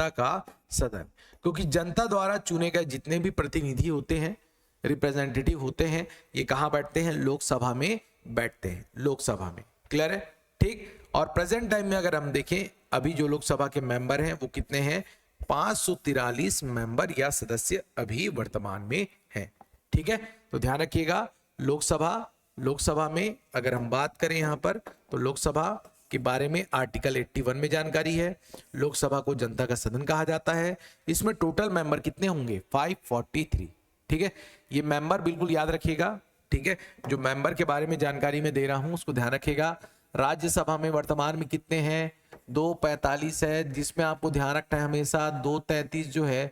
Speaker 1: का सदन, क्योंकि जनता द्वारा चुने गए जितने भी प्रतिनिधि होते हैं, रिप्रेजेंटेटिव होते हैं, ये कहां बैठते हैं? लोकसभा में बैठते हैं, लोकसभा में। क्लियर है? ठीक, और प्रेजेंट टाइम में अगर हम देखें, अभी जो लोकसभा के मेंबर हैं वो कितने हैं? 543 मेंबर या सदस्य अभी वर्तमान में हैं। ठीक है, तो ध्यान रखिएगा। लोकसभा में अगर हम बात करें यहां पर, तो लोकसभा के बारे में आर्टिकल 81 में जानकारी है। लोकसभा को जनता का सदन कहा जाता है। इसमें टोटल मेंबर कितने होंगे? 543। ठीक है, ये मेंबर बिल्कुल याद रखिएगा। ठीक है, जो मेंबर के बारे में जानकारी मैं दे रहा हूं उसको ध्यान रखिएगा। राज्यसभा में वर्तमान में कितने हैं? 245 है, जिसमें आपको ध्यान रखना है हमेशा 233 जो है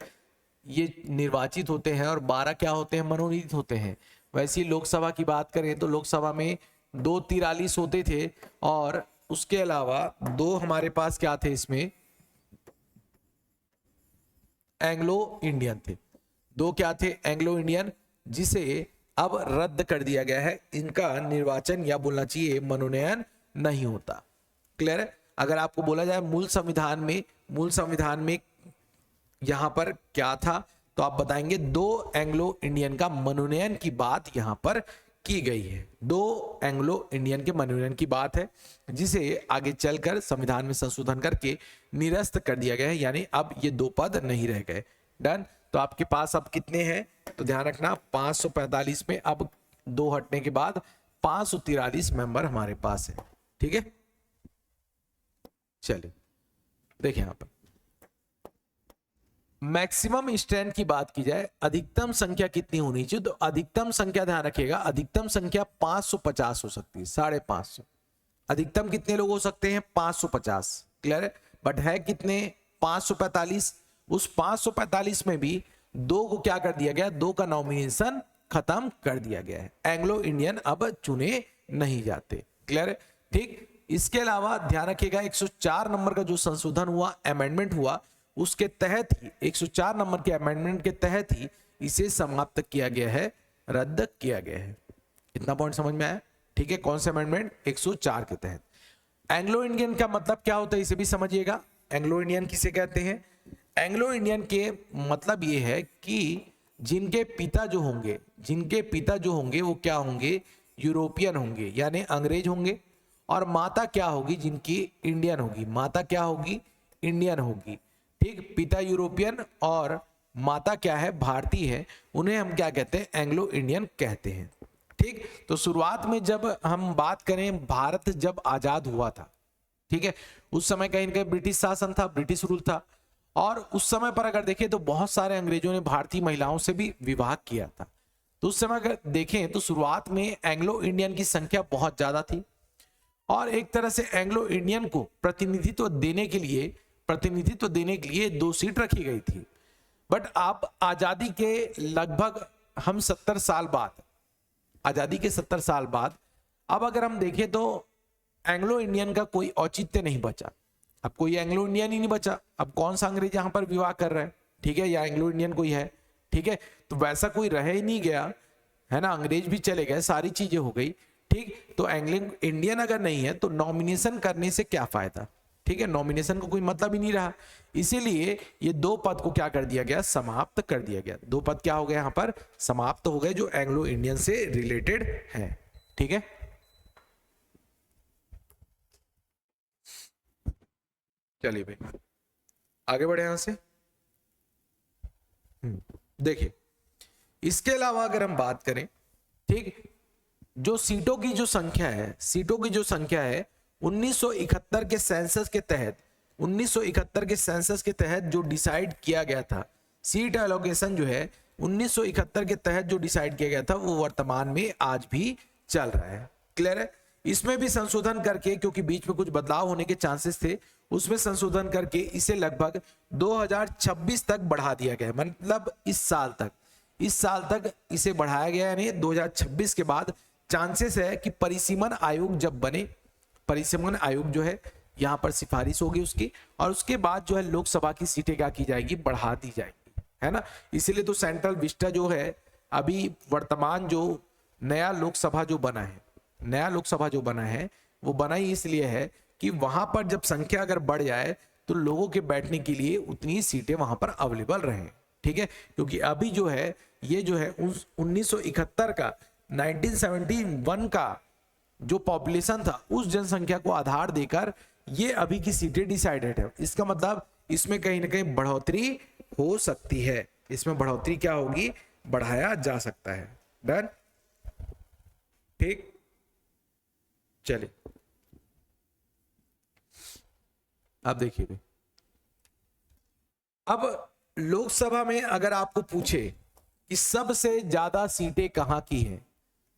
Speaker 1: ये निर्वाचित होते हैं और 12 क्या होते हैं? मनोनीत होते हैं। वैसे लोकसभा की बात करें तो लोकसभा में 243 होते थे और उसके अलावा 2 हमारे पास क्या थे? इसमें एंग्लो इंडियन थे। 2 क्या थे? एंग्लो इंडियन, जिसे अब रद्द कर दिया गया है। इनका निर्वाचन या बोलना चाहिए मनोनयन नहीं होता। क्लियर है? अगर आपको बोला जाए मूल संविधान में यहां पर क्या था, तो आप बताएंगे 2 एंग्लो इंडियन का मनोनयन की बात यहां पर की गई है। 2 एंग्लो इंडियन के मनोनयन की बात है, जिसे आगे चलकर संविधान में संशोधन करके निरस्त कर दिया गया है, यानी अब ये 2 पद नहीं रह गए। डन। तो आपके पास अब कितने हैं? तो ध्यान रखना 545 में अब 2 हटने के बाद 543 मेंबर हमारे पास है। ठीक है, चलिए देखिए यहां पर मैक्सिमम स्ट्रेंथ की बात की जाए, अधिकतम संख्या कितनी होनी चाहिए? तो अधिकतम संख्या ध्यान रखिएगा, अधिकतम संख्या 550 हो सकती है, 550। अधिकतम कितने लोग हो सकते हैं? 550। क्लियर है? बट है कितने? 545। उस 545 में भी 2 को क्या कर दिया गया? 2 का नॉमिनेशन खत्म कर दिया गया है। एंग्लो इंडियन अब चुने नहीं जाते। क्लियर है? ठीक। इसके अलावा ध्यान रखिएगा 104 नंबर का जो संशोधन हुआ, अमेंडमेंट हुआ, उसके तहत ही 104 नंबर के अमेंडमेंट के तहत ही इसे समाप्त किया गया है, रद्द किया गया है। इतना पॉइंट समझ में आया? ठीक है, कौन से अमेंडमेंट? 104 के तहत। एंग्लो इंडियन का मतलब क्या होता है इसे भी समझिएगा। एंग्लो इंडियन किसे कहते हैं? एंग्लो इंडियन के मतलब ये है कि जिनके पिता जो होंगे वो क्या होंगे? यूरोपियन होंगे, यानी अंग्रेज होंगे। और माता क्या होगी? जिनकी इंडियन होगी, माता क्या होगी? इंडियन होगी। ठीक, पिता यूरोपियन और माता क्या है? भारतीय है। उन्हें हम क्या कहते हैं? एंग्लो इंडियन कहते हैं। ठीक, तो शुरुआत में जब हम बात करें, भारत जब आजाद हुआ था, ठीक है, उस समय कहीं ना कहीं ब्रिटिश शासन था, ब्रिटिश रूल था। और उस समय पर अगर देखें तो बहुत सारे अंग्रेजों ने भारतीय महिलाओं से भी विवाह किया था। तो उस समय अगर देखें तो शुरुआत में एंग्लो इंडियन की संख्या बहुत ज्यादा थी और एक तरह से एंग्लो इंडियन को प्रतिनिधित्व देने के लिए 2 सीट रखी गई थी। बट अब आजादी के लगभग हम 70 साल बाद, आजादी के 70 साल बाद अब अगर हम देखें तो एंग्लो इंडियन का कोई औचित्य नहीं बचा। अब कोई एंग्लो इंडियन ही नहीं बचा। अब कौन सा अंग्रेज यहां पर विवाह कर रहा है? ठीक है, या एंग्लो इंडियन कोई है? ठीक है, तो वैसा कोई रह ही नहीं गया है ना, अंग्रेज भी चले गए, सारी चीजें हो गई। ठीक, तो एंग्लो इंडियन अगर नहीं है तो नॉमिनेशन करने से क्या फायदा? ठीक है, नॉमिनेशन को कोई मतलब ही नहीं रहा। इसीलिए ये 2 पद को क्या कर दिया गया? समाप्त कर दिया गया। 2 पद क्या हो गए यहां पर? समाप्त हो गए, जो एंग्लो इंडियन से रिलेटेड है। ठीक है, चलिए भाई आगे बढ़े यहां से। देखिए, इसके अलावा अगर हम बात करें, ठीक, जो सीटों की जो संख्या है 1971 के सेंसस के तहत जो डिसाइड किया गया था, सीट एलोकेशन जो है 1971 के तहत जो डिसाइड किया गया था, वो वर्तमान में आज भी चल रहा है। क्लियर है? इसमें भी संशोधन करके, क्योंकि बीच में कुछ बदलाव होने के चांसेस थे, उसमें संशोधन करके इसे लगभग 2026 तक बढ़ा दिया गया। मतलब इस साल तक इसे बढ़ाया गया, यानी 2026 के बाद चांसेस है कि परिसीमन आयोग जब बने, परिसीमन आयोग जो है यहां पर सिफारिश होगी उसकी, और उसके बाद जो है लोकसभा की सीटें क्या की जाएगी? बढ़ा दी जाएगी, है ना। इसीलिए तो सेंट्रल विस्टा जो है, अभी वर्तमान जो नया लोकसभा जो बना है वो बना ही इसलिए है कि वहां पर जब संख्या अगर बढ़ जाए तो लोगों के बैठने के लिए उतनी सीटें वहां पर अवेलेबल रहे। ठीक है, क्योंकि अभी जो है ये जो है 1971 का 1971 का जो पॉपुलेशन था, उस जनसंख्या को आधार देकर ये अभी की सीटें डिसाइडेड है। इसका मतलब इसमें कहीं ना कहीं बढ़ोतरी हो सकती है। इसमें बढ़ोतरी क्या होगी, बढ़ाया जा सकता है। डन, ठीक, चलिए अब देखिए, अब लोकसभा में अगर आपको पूछे कि सबसे ज्यादा सीटें कहां की हैं,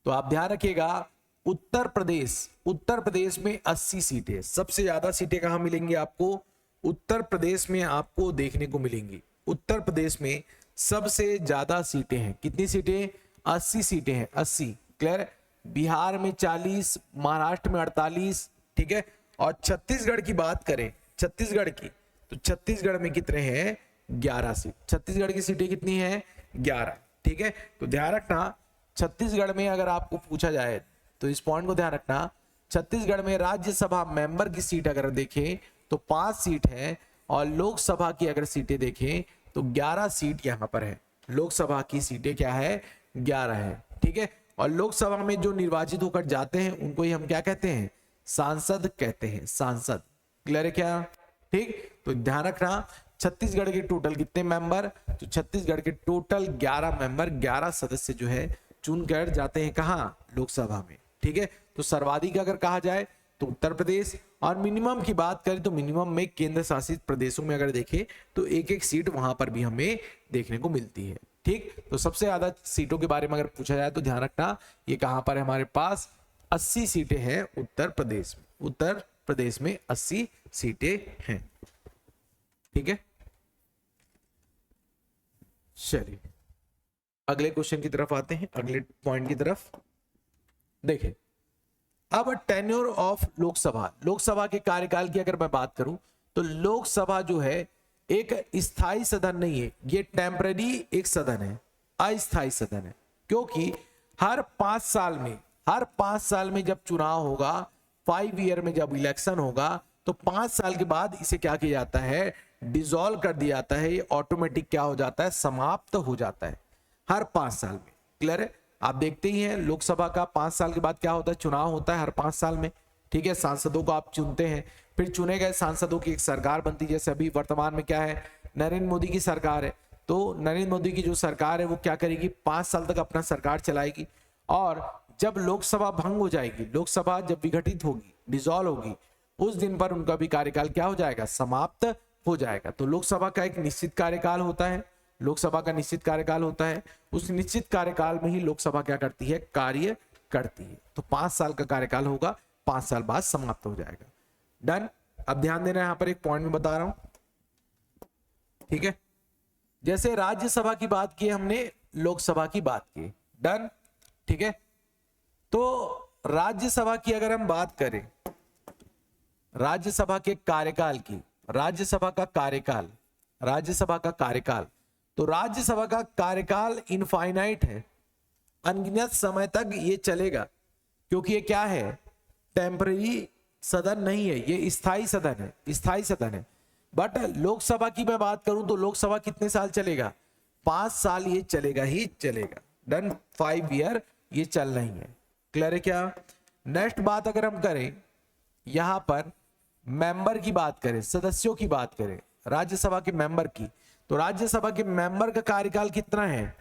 Speaker 1: तो आप ध्यान रखिएगा उत्तर प्रदेश में 80 सीटें, सबसे ज्यादा सीटें कहां मिलेंगी आपको, उत्तर प्रदेश में आपको देखने को मिलेंगी। उत्तर प्रदेश में सबसे ज्यादा सीटें हैं, कितनी सीटें, 80 सीटें हैं, 80, क्लियर। बिहार में 40, महाराष्ट्र में 48, ठीक है। और छत्तीसगढ़ की बात करें, छत्तीसगढ़ की, तो छत्तीसगढ़ में कितने हैं, 11 सीट। छत्तीसगढ़ की सीटें कितनी हैं, 11, ठीक है। तो ध्यान रखना छत्तीसगढ़ में अगर आपको पूछा जाए तो इस पॉइंट को ध्यान रखना, छत्तीसगढ़ में राज्यसभा मेंबर की सीट अगर देखें तो 5 सीट है, और लोकसभा की अगर सीटें देखें तो 11 सीट यहां पर है। लोकसभा की सीटें क्या है, 11 है, ठीक है। और लोकसभा में जो निर्वाचित होकर जाते हैं उनको ही हम क्या कहते हैं, सांसद कहते हैं, सांसद, क्लियर है क्या, ठीक। तो ध्यान रखना छत्तीसगढ़ के टोटल कितने मेंबर, तो छत्तीसगढ़ के टोटल 11 मेंबर, 11 सदस्य जो है चुनकर जाते हैं कहां, लोकसभा में, ठीक है। तो सर्वाधिक अगर कहा जाए तो उत्तर प्रदेश, और मिनिमम की बात करें तो मिनिमम में केंद्र शासित प्रदेशों में अगर देखें तो एक एक सीट वहां पर भी हमें देखने को मिलती है, ठीक। तो सबसे ज्यादा सीटों के बारे में अगर पूछा जाए तो ध्यान रखना ये कहां पर है, हमारे पास 80 सीटें हैं उत्तर प्रदेश में, उत्तर प्रदेश में 80 सीटें हैं, ठीक है। चलिए अगले क्वेश्चन की तरफ आते हैं, अगले पॉइंट की तरफ। देखिए अब टेन्योर ऑफ लोकसभा, लोकसभा के कार्यकाल की अगर मैं बात करूं तो लोकसभा जो है एक स्थायी सदन नहीं है, ये टेम्पररी एक सदन है, अस्थायी सदन है। क्योंकि हर 5 साल में जब चुनाव होगा, 5 ईयर में जब इलेक्शन होगा, तो 5 साल के बाद इसे क्या किया जाता है, डिसॉल्व कर दिया जाता है, ये ऑटोमेटिक क्या हो जाता है, समाप्त हो जाता है हर 5 साल में, क्लियर है। आप देखते ही हैं लोकसभा का 5 साल के बाद क्या होता है, चुनाव होता है हर 5 साल में, ठीक है। सांसदों को आप चुनते हैं, फिर चुने गए सांसदों की एक सरकार बनती है, जैसे अभी वर्तमान में क्या है, नरेंद्र मोदी की सरकार है। तो नरेंद्र मोदी की जो सरकार है वो क्या करेगी, 5 साल तक अपना सरकार चलाएगी, और जब लोकसभा भंग हो जाएगी, लोकसभा जब विघटित होगी, डिसॉल्व होगी, उस दिन पर उनका भी कार्यकाल क्या हो जाएगा, समाप्त हो जाएगा। तो लोकसभा का एक निश्चित कार्यकाल होता है, लोकसभा का निश्चित कार्यकाल होता है, उस निश्चित कार्यकाल में ही लोकसभा क्या करती है, कार्य करती है। तो 5 साल का कार्यकाल होगा, 5 साल बाद समाप्त हो जाएगा। डन। अब ध्यान देना, यहां पर एक पॉइंट में बता रहा हूं, ठीक है। जैसे राज्यसभा की बात की हमने, लोकसभा की बात की, डन, ठीक है। तो राज्यसभा की अगर हम बात करें, राज्यसभा के कार्यकाल की, राज्यसभा का कार्यकाल, राज्यसभा का कार्यकाल, तो राज्यसभा का कार्यकाल इनफाइनाइट है, अनगिनत समय तक ये चलेगा, क्योंकि ये क्या है, टेम्पररी सदन नहीं है, ये स्थायी सदन है, स्थायी सदन है। बट लोकसभा की मैं बात करूं तो लोकसभा कितने साल चलेगा, 5 साल ये चलेगा ही चलेगा, डन, 5 ईयर ये चलना ही है, क्लियर है क्या। नेक्स्ट बात अगर हम करें, यहां पर मेंबर की बात करें, सदस्यों की बात करें, राज्यसभा के मेंबर की, तो राज्यसभा के मेंबर का कार्यकाल कितना है,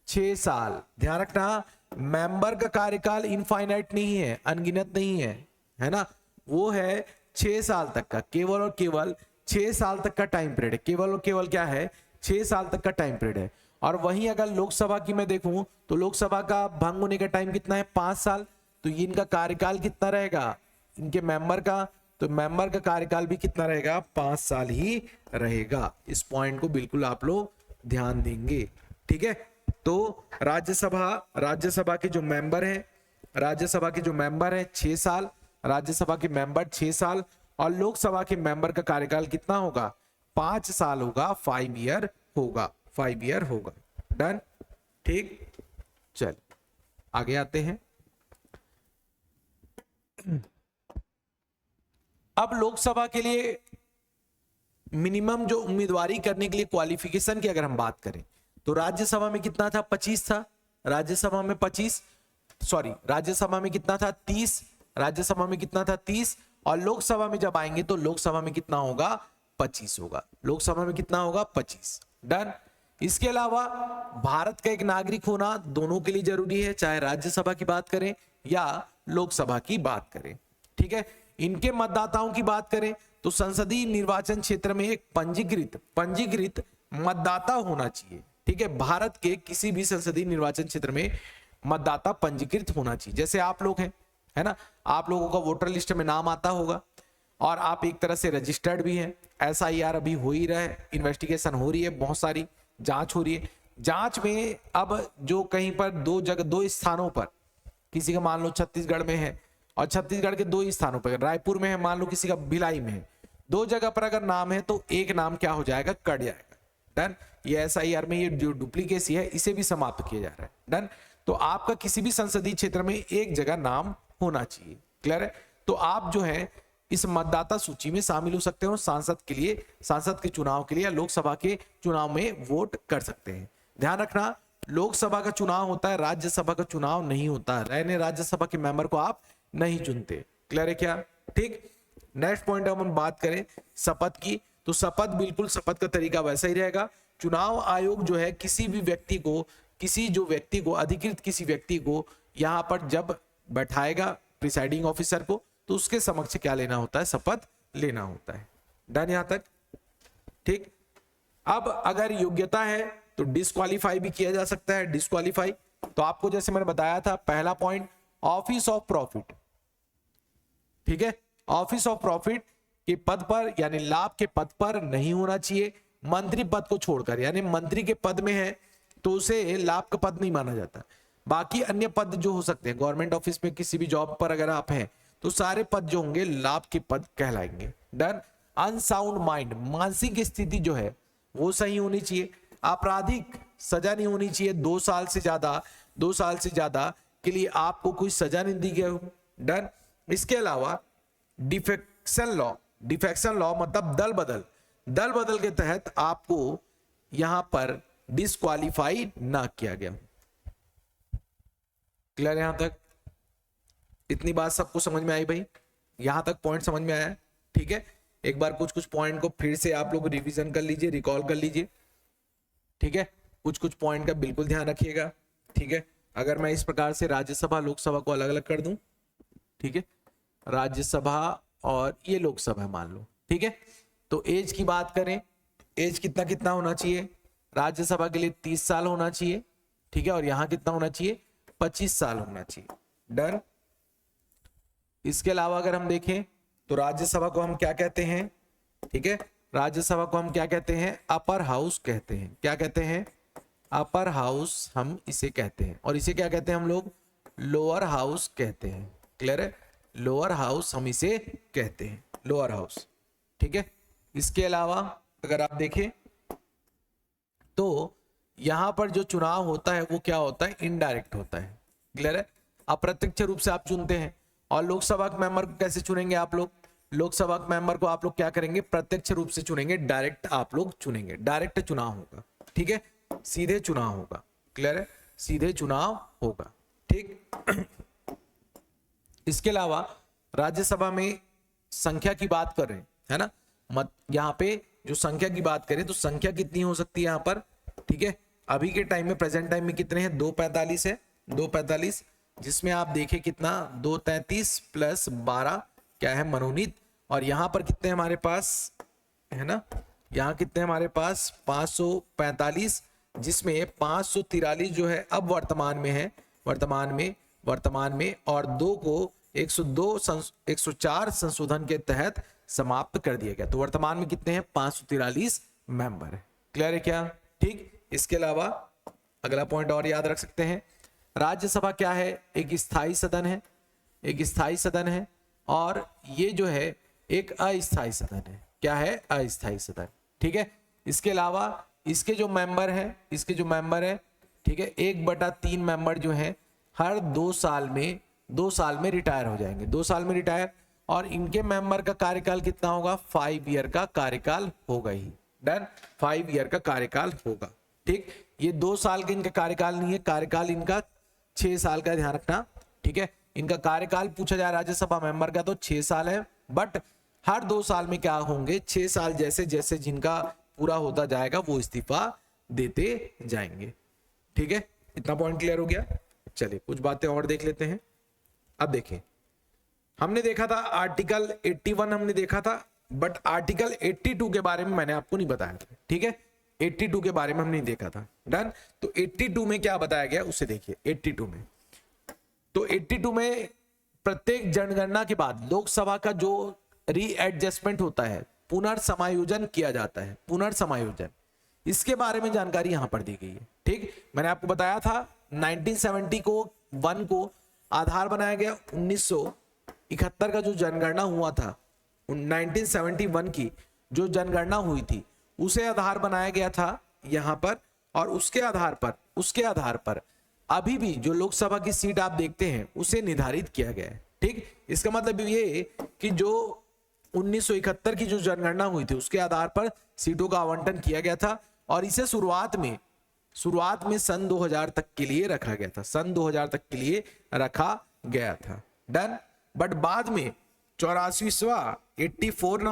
Speaker 1: 6 साल। ध्यान रखना मेंबर का कार्यकाल इनफाइनाइट नहीं है, अनगिनत नहीं है, है ना, वो है 6 साल तक का, केवल और केवल 6 साल तक का टाइम पीरियड है, केवल और केवल क्या है, 6 साल तक का टाइम पीरियड है। और वहीं अगर लोकसभा की मैं देखूं तो लोकसभा का भंग होने का टाइम कितना है, 5 साल। तो इनका कार्यकाल कितना रहेगा, इनके मेंबर का, तो मेंबर का कार्यकाल भी कितना रहेगा, 5 साल ही रहेगा। इस पॉइंट को बिल्कुल आप लोग ध्यान देंगे, ठीक है। तो राज्यसभा के जो मेंबर हैं, राज्यसभा के जो मेंबर हैं 6 साल, राज्यसभा के मेंबर 6 साल, और लोकसभा के मेंबर का कार्यकाल कितना होगा, 5 साल होगा, 5 ईयर होगा, 5 ईयर होगा, डन, ठीक। चल आगे आते हैं। अब लोकसभा के लिए मिनिमम जो उम्मीदवारी करने के लिए क्वालिफिकेशन की अगर हम बात करें तो राज्यसभा में कितना था, 25 था, राज्यसभा में 25, सॉरी राज्यसभा में कितना था, 30, राज्यसभा में कितना था, 30, और लोकसभा में जब आएंगे तो लोकसभा में कितना होगा, 25 होगा। लोकसभा में कितना होगा? 25। डन। इसके अलावा भारत का एक नागरिक होना दोनों के लिए जरूरी है, चाहे राज्यसभा की बात करें या लोकसभा की बात करें। ठीक है। इनके मतदाताओं की बात करें तो संसदीय निर्वाचन क्षेत्र में एक पंजीकृत मतदाता होना चाहिए। ठीक है। भारत के किसी भी संसदीय निर्वाचन क्षेत्र में मतदाता पंजीकृत होना चाहिए। जैसे आप लोग हैं, है ना, आप लोगों का वोटर लिस्ट में नाम आता होगा और आप एक तरह से रजिस्टर्ड भी हैं। SIR अभी हो ही रहा है, इन्वेस्टिगेशन हो रही है, बहुत सारी जांच हो रही है। जांच में अब जो कहीं पर दो स्थानों पर, किसी का मान लो छत्तीसगढ़ में है और छत्तीसगढ़ के 2 स्थानों पर, रायपुर में है, मान लो किसी का भिलाई में है, 2 जगह पर अगर नाम है तो एक नाम क्या हो जाएगा? कट जाएगा। डन। ये SIR में ये जो डुप्लीकेसी है इसे भी समाप्त किया जा रहा है। डन। तो आपका किसी भी संसदीय क्षेत्र में एक जगह नाम होना चाहिए। क्लियर है? तो आप जो है इस मतदाता सूची में शामिल हो सकते हो, सांसद के चुनाव के लिए या लोकसभा के चुनाव में वोट कर सकते हैं। ध्यान रखना, लोकसभा का चुनाव होता है, राज्यसभा का चुनाव नहीं होता है। रहने राज्यसभा के मेंबर को आप नहीं चुनते। क्लियर है क्या? ठीक। नेक्स्ट पॉइंट हम बात करें शपथ की, तो शपथ बिल्कुल शपथ का तरीका वैसा ही रहेगा। चुनाव आयोग जो है किसी व्यक्ति को यहां पर जब बैठाएगा प्रिसाइडिंग ऑफिसर को, तो उसके समक्ष क्या लेना होता है? शपथ लेना होता है। डन यहां तक? ठीक। अब अगर योग्यता है तो डिस्क्वालीफाई भी किया जा सकता है। डिस्क्वालीफाई तो आपको जैसे मैंने बताया था, पहला पॉइंट ऑफिस ऑफ प्रॉफिट। ठीक है। ऑफिस ऑफ प्रॉफिट के पद पर यानी लाभ के पद पर नहीं होना चाहिए, मंत्री पद को छोड़कर। यानी मंत्री के पद में है तो उसे लाभ का पद नहीं माना जाता। बाकी अन्य पद जो हो सकते हैं, गवर्नमेंट ऑफिस में किसी भी जॉब पर अगर आप हैं तो सारे पद जो होंगे लाभ के पद कहलाएंगे। डन। अनसाउंड माइंड, मानसिक स्थिति जो है वो सही होनी चाहिए। आपराधिक सजा नहीं होनी चाहिए, 2 साल से ज्यादा के लिए आपको कोई सजा नहीं दी गई हो। डन। इसके अलावा डिफेक्शन लॉ मतलब दल बदल के तहत आपको यहां पर डिस्क्वालीफाई ना किया गया। क्लियर यहां तक? इतनी बात सबको समझ में आई भाई? यहां तक पॉइंट समझ में आया? ठीक है। एक बार कुछ पॉइंट को फिर से आप लोग रिवीजन कर लीजिए, रिकॉल कर लीजिए। ठीक है। कुछ पॉइंट का बिल्कुल ध्यान रखिएगा। ठीक है। अगर मैं इस प्रकार से राज्यसभा लोकसभा को अलग अलग कर दूं, ठीक है, राज्यसभा और ये लोकसभा मान लो, ठीक है, तो एज की बात करें, एज कितना होना चाहिए? राज्यसभा के लिए 30 साल होना चाहिए। ठीक है। और यहां कितना होना चाहिए? 25 साल होना चाहिए। डन। इसके अलावा अगर हम देखें तो राज्यसभा को हम क्या कहते हैं? ठीक है। राज्यसभा को हम क्या कहते हैं? अपर हाउस कहते हैं। क्या कहते हैं? अपर हाउस हम इसे कहते हैं। और इसे क्या कहते हैं हम लोग? लोअर हाउस कहते हैं। क्लियर है? लोअर हाउस हम इसे कहते हैं, लोअर हाउस। ठीक है। इसके अलावा अगर आप देखें तो यहां पर जो चुनाव होता है वो क्या होता है? इनडायरेक्ट होता है। क्लियर है? अप्रत्यक्ष रूप से आप चुनते हैं। और लोकसभा के मेंबर को कैसे चुनेंगे आप लोग? लोकसभा के मेंबर को आप लोग क्या करेंगे? प्रत्यक्ष रूप से चुनेंगे, डायरेक्ट आप लोग चुनेंगे। डायरेक्ट चुनाव होगा। ठीक है। सीधे चुनाव होगा। क्लियर है? सीधे चुनाव होगा। ठीक। इसके अलावा राज्यसभा में संख्या की बात कर रहे हैं, है ना, यहां पे जो संख्या की बात करें तो संख्या कितनी हो सकती है यहां पर? ठीक है। अभी के टाइम में, प्रेजेंट टाइम में कितने हैं? 245 है। 245, जिसमें आप देखें कितना? 233 प्लस 12 क्या है? मनोनीत। और यहां पर कितने हमारे पास है ना, यहां कितने हमारे पास? 545, जिसमें 543 जो है अब वर्तमान में है, वर्तमान में और 2 को 104 संशोधन के तहत समाप्त कर दिया गया। तो वर्तमान में कितने हैं? 543 मेंबर है। क्लियर है क्या? ठीक। इसके अलावा अगला पॉइंट और याद रख सकते हैं, राज्यसभा क्या है? एक स्थायी सदन है, एक स्थायी सदन है, और ये जो है एक अस्थायी सदन है। क्या है? अस्थायी सदन। ठीक है। इसके अलावा इसके जो मेंबर है, ठीक है, 1/3 मेंबर जो है हर 2 साल में रिटायर हो जाएंगे। 2 साल में रिटायर। और इनके मेंबर का कार्यकाल कितना होगा? 5 ईयर का कार्यकाल होगा ही। डन। 5 ईयर का कार्यकाल होगा। ठीक। ये 2 साल का इनका कार्यकाल नहीं है, कार्यकाल इनका 6 साल का, ध्यान रखना। ठीक है। इनका कार्यकाल पूछा जाए राज्यसभा मेंबर का तो 6 साल है, बट हर 2 साल में क्या होंगे, 6 साल जैसे जैसे जिनका पूरा होता जाएगा वो इस्तीफा देते जाएंगे। ठीक है, इतना पॉइंट क्लियर हो गया। चलिए कुछ बातें और देख लेते हैं। अब देखें, हमने देखा था आर्टिकल 81 हमने देखा था, बट आर्टिकल 82 के बारे में मैंने आपको नहीं बताया था। ठीक है, 82 के बारे में हमने नहीं देखा था। डन। तो 82 में क्या बताया गया उसे देखिए। 82 में, तो 82 में प्रत्येक जनगणना के बाद लोकसभा का जो रीएडजस्टमेंट होता है, पुनर्समायोजन किया जाता है, पुनर्समायोजन, इसके बारे में जानकारी यहां पर दी गई है। ठीक, मैंने आपको बताया था 1970 को 1 को आधार बनाया गया। 1971 का जो जनगणना हुआ था, 1971 की जो जनगणना हुई थी उसे आधार बनाया गया था यहां पर, और उसके आधार पर अभी भी जो लोकसभा की सीट आप देखते हैं उसे निर्धारित किया गया है। ठीक, इसका मतलब ये कि जो 1971 की जो जनगणना हुई थी उसके आधार पर सीटों का आवंटन किया गया था, और इसे शुरुआत में सन 2000 तक के लिए रखा गया था, सन 2000 तक के लिए रखा गया था। डन। बट बाद में 84वां 84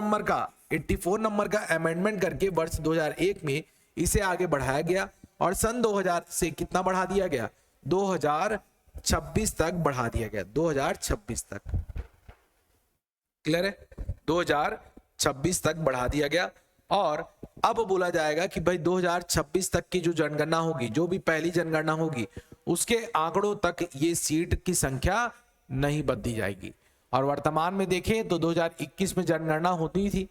Speaker 1: नंबर का अमेंडमेंट करके वर्ष 2001 में इसे आगे बढ़ाया गया, और सन 2000 से कितना बढ़ा दिया गया, 2026 तक बढ़ा दिया गया, 2026 तक। क्लियर है, 2026 तक बढ़ा दिया गया। और अब बोला जाएगा कि भाई 2026 तक की जो जनगणना होगी, जो भी पहली जनगणना होगी, उसके आंकड़ों तक ये सीट की संख्या नहीं बदली जाएगी। और वर्तमान में देखें तो 2021 में जनगणना होती थी,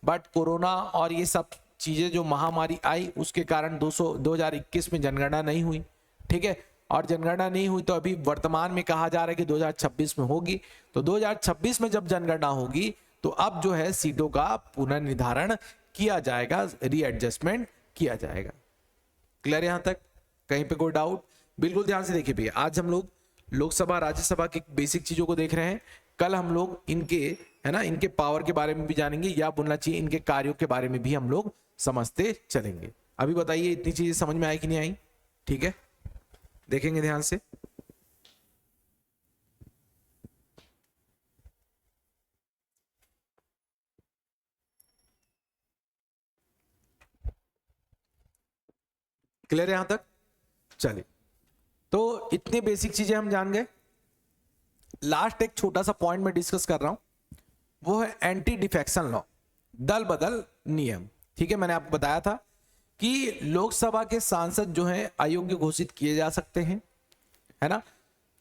Speaker 1: बट कोरोना और ये सब चीजें जो महामारी आई उसके कारण 2021 में जनगणना नहीं हुई। ठीक है, और जनगणना नहीं हुई तो अभी वर्तमान में कहा जा रहा है कि 2026 में होगी। तो 2026 में जब जनगणना होगी तो अब जो है सीटों का पुनर्निर्धारण किया जाएगा, रीएडजस्टमेंट किया जाएगा। क्लियर यहां तक? कहीं पे कोई डाउट? बिल्कुल ध्यान से देखिए भैया, आज हम लोग लोकसभा राज्यसभा की बेसिक चीजों को देख रहे हैं। कल हम लोग इनके, है ना, इनके पावर के बारे में भी जानेंगे, या बोलना चाहिए इनके कार्यों के बारे में भी हम लोग समझते चलेंगे। अभी बताइए इतनी चीजें समझ में आई कि नहीं आई? ठीक है, देखेंगे ध्यान से। क्लियर यहां तक? चलिए, तो इतनी बेसिक चीजें हम जान गए। लास्ट एक छोटा सा पॉइंट में डिस्कस कर रहा हूं, वो है एंटी डिफेक्शन लॉ, दल बदल नियम। ठीक है, मैंने आपको बताया था कि लोकसभा के सांसद जो हैं अयोग्य घोषित किए जा सकते हैं, है ना,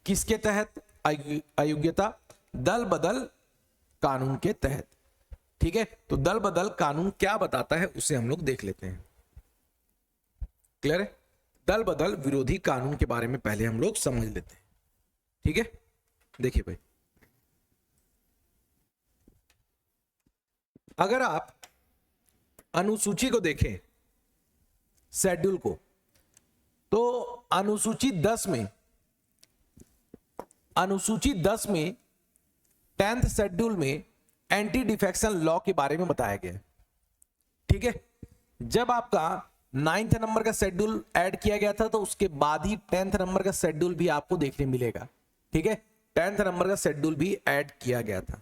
Speaker 1: किसके तहत? अयोग्यता दल बदल कानून के तहत। ठीक है, तो दल बदल कानून क्या बताता है उसे हम लोग देख लेते हैं। क्लियर है? दल बदल विरोधी कानून के बारे में पहले हम लोग समझ लेते हैं। ठीक है, देखिए भाई, अगर आप अनुसूची को देखें, शेड्यूल को, तो अनुसूची 10 में 10th शेड्यूल में एंटी डिफेक्शन लॉ के बारे में बताया गया है। ठीक है, जब आपका 9th नंबर का शेड्यूल ऐड किया गया था तो उसके बाद ही 10th नंबर का शेड्यूल भी आपको देखने मिलेगा। ठीक है, 10th नंबर का शेड्यूल भी ऐड किया गया था।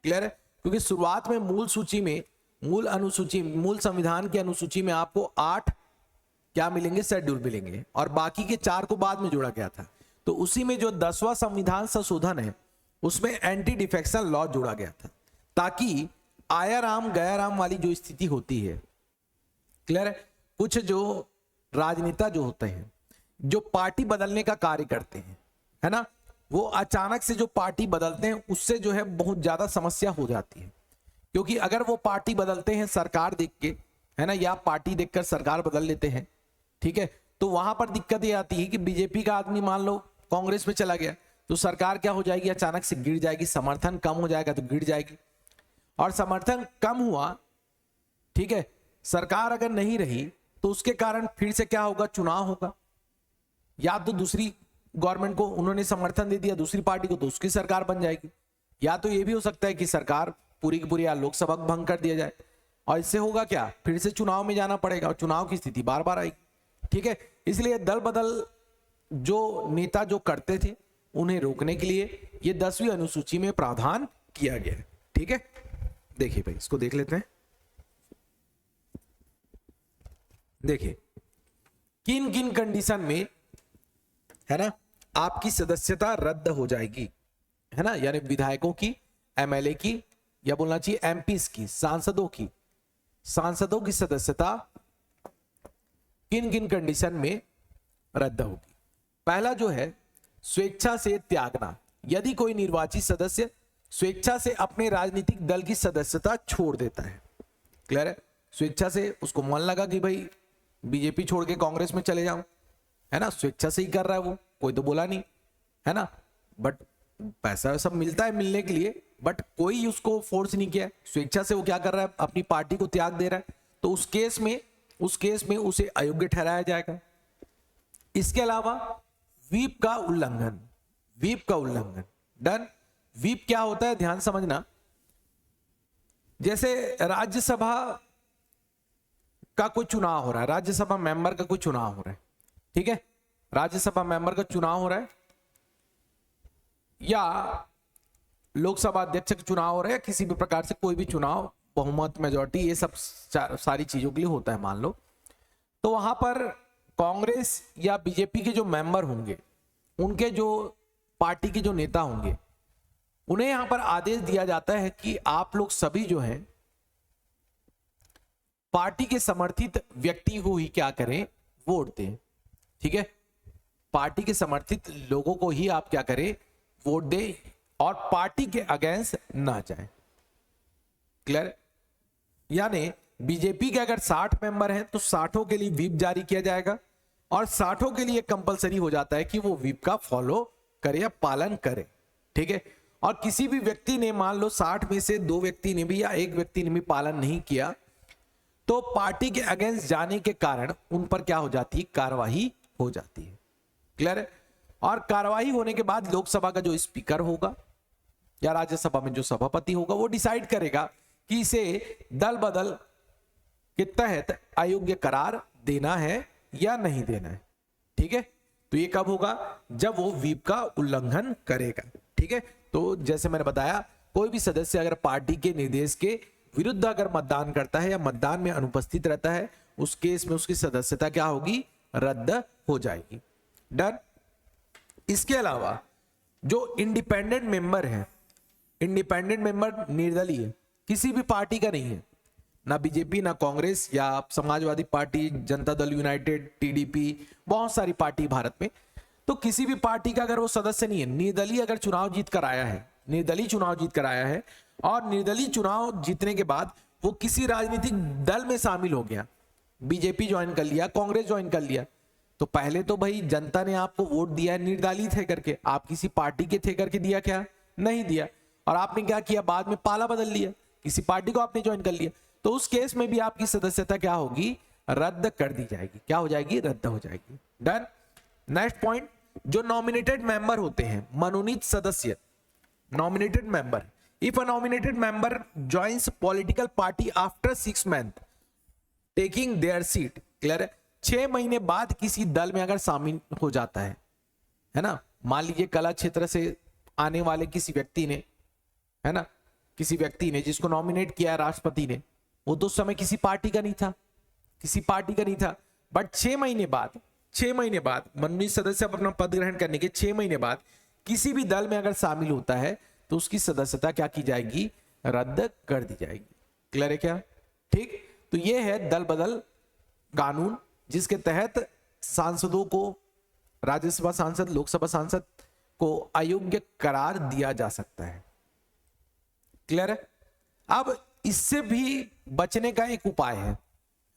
Speaker 1: क्लियर है? क्योंकि शुरुआत में मूल सूची में, मूल संविधान की अनुसूची में आपको 8 क्या मिलेंगे? शेड्यूल मिलेंगे, और बाकी के 4 को बाद में जोड़ा गया था। तो उसी में जो 10वां संविधान संशोधन है उसमें एंटी डिफेक्शन लॉ जोड़ा गया था, ताकि आयाराम गयाराम वाली जो स्थिति होती है, क्लियर है, कुछ जो राजनेता जो होते हैं, जो पार्टी बदलने का कार्य करते हैं, है ना, वो अचानक से जो पार्टी बदलते हैं उससे जो है बहुत ज्यादा समस्या हो जाती है। क्योंकि अगर वो पार्टी बदलते हैं सरकार देख के, है ना, या पार्टी देखकर सरकार बदल लेते हैं, ठीक है, तो वहां पर दिक्कत ये आती है कि बीजेपी का आदमी मान लो कांग्रेस में चला गया तो सरकार क्या हो जाएगी? अचानक से गिर जाएगी, समर्थन कम हो जाएगा तो गिर जाएगी। और समर्थन कम हुआ, ठीक है, सरकार अगर नहीं रही तो उसके कारण फिर से क्या होगा? चुनाव होगा, या तो दूसरी गवर्नमेंट को उन्होंने समर्थन दे दिया, दूसरी पार्टी को, तो उसकी सरकार बन जाएगी। या तो ये भी हो सकता है कि सरकार पूरी की पूरी लोकसभा को भंग कर दिया जाए, और इससे होगा क्या? फिर से चुनाव में जाना पड़ेगा, और चुनाव की स्थिति बार बार आएगी। ठीक है, इसलिए दल बदल जो नेता जो करते थे उन्हें रोकने के लिए ये 10वीं अनुसूची में प्रावधान किया गया है। ठीक है, देखिए भाई, इसको देख लेते हैं। देखिए किन किन कंडीशन में, है ना, आपकी सदस्यता रद्द हो जाएगी, है ना, यानी विधायकों की, एमएलए की, या बोलना चाहिए एमपीस की, सांसदों की सदस्यता किन किन कंडीशन में रद्द होगी। पहला जो है स्वेच्छा से त्यागना। यदि कोई निर्वाचित सदस्य स्वेच्छा से अपने राजनीतिक दल की सदस्यता छोड़ देता है, क्लियर है, स्वेच्छा से उसको मन लगा कि भाई बीजेपी छोड़ के कांग्रेस में चले जाऊं, है ना, स्वेच्छा से ही कर रहा है वो, कोई तो बोला नहीं, है ना, बट पैसा सब मिलता है मिलने के लिए, बट कोई उसको फोर्स नहीं किया, स्वेच्छा से वो क्या कर रहा है, अपनी पार्टी को त्याग दे रहा है, तो उस केस में उसे अयोग्य ठहराया जाएगा। इसके अलावा व्हीप का उल्लंघन, डन। व्हीप क्या होता है, ध्यान समझना। जैसे राज्यसभा का कोई चुनाव हो रहा है, राज्यसभा मेंबर का कोई चुनाव हो रहा है, ठीक है, राज्यसभा मेंबर का चुनाव हो रहा है, या लोकसभा अध्यक्ष का चुनाव हो रहा है, या किसी भी प्रकार से कोई भी चुनाव, बहुमत, मेजॉरिटी, ये सब सारी चीजों के लिए होता है, मान लो। तो वहां पर कांग्रेस या बीजेपी के जो मेंबर होंगे, उनके जो पार्टी के जो नेता होंगे, उन्हें यहां पर आदेश दिया जाता है कि आप लोग सभी जो हैं पार्टी के समर्थित व्यक्ति को ही क्या करें, वोट दें, ठीक है, पार्टी के समर्थित लोगों को ही आप क्या करें, वोट दें, और पार्टी के अगेंस्ट ना जाए, क्लियर। यानी बीजेपी के अगर 60 मेंबर हैं तो 60 के लिए व्हिप जारी किया जाएगा, और 60 के लिए कंपलसरी हो जाता है कि वो व्हिप का फॉलो करे या पालन करे, ठीक है। और किसी भी व्यक्ति ने, मान लो 60 में से 2 व्यक्ति ने भी या 1 व्यक्ति ने भी पालन नहीं किया, तो पार्टी के अगेंस्ट जाने के कारण उन पर क्या हो जाती है, कार्रवाई हो जाती है, क्लियर है। और कार्रवाई होने के बाद लोकसभा का जो स्पीकर होगा या राज्यसभा में जो सभापति होगा, वो डिसाइड करेगा कि इसे दल बदल के तहत अयोग्य करार देना है या नहीं देना है, ठीक है। तो ये कब होगा, जब वो व्हिप का उल्लंघन करेगा, ठीक है। तो जैसे मैंने बताया, कोई भी सदस्य अगर पार्टी के निर्देश के विरुद्ध अगर मतदान करता है या मतदान में अनुपस्थित रहता है, उस केस में उसकी सदस्यता क्या होगी, रद्द हो जाएगी, डन। इसके अलावा जो इंडिपेंडेंट मेंबर है, इंडिपेंडेंट मेंबर निर्दलीय, किसी भी पार्टी का नहीं है, ना बीजेपी, ना कांग्रेस, या Samajwadi party, Janata Dal United, TDP, बहुत सारी पार्टी भारत में, तो किसी भी पार्टी का अगर वो सदस्य नहीं है, निर्दलीय अगर चुनाव जीत कर आया है, निर्दलीय चुनाव जीत कर आया है, और निर्दलीय चुनाव जीतने के बाद वो किसी राजनीतिक दल में शामिल हो गया, बीजेपी ज्वाइन कर लिया, कांग्रेस ज्वाइन कर लिया, तो पहले तो भाई जनता ने आपको वोट दिया है निर्दलीय थे करके, आप किसी पार्टी के थे करके दिया, क्या नहीं दिया, और आपने क्या किया, बाद में पाला बदल लिया, किसी पार्टी को आपने ज्वाइन कर लिया, तो उस केस में भी आपकी सदस्यता क्या होगी, रद्द कर दी जाएगी, क्या हो जाएगी, रद्द हो जाएगी, डन। नेक्स्ट पॉइंट, जो नॉमिनेटेड मेंबर होते हैं, मनोनीत सदस्य, nominated member, if a nominated member joins political party after 6 month taking their seat, clear है, 6 महीने बाद किसी दल में अगर शामिल हो जाता है ना, मान लीजिए कला क्षेत्र से आने वाले किसी व्यक्ति ने, है ना, किसी व्यक्ति ने जिसको नॉमिनेट किया है राष्ट्रपति ने, वो तो उस समय किसी पार्टी का नहीं था, बट 6 महीने बाद मनोनीत सदस्य अपना पद ग्रहण करने के 6 महीने बाद किसी भी दल में अगर शामिल होता है, तो उसकी सदस्यता क्या की जाएगी, रद्द कर दी जाएगी, क्लियर है क्या, ठीक। तो ये है दल बदल कानून, जिसके तहत सांसदों को, राज्यसभा सांसद, लोकसभा सांसद को अयोग्य करार दिया जा सकता है, क्लियर है। अब इससे भी बचने का एक उपाय है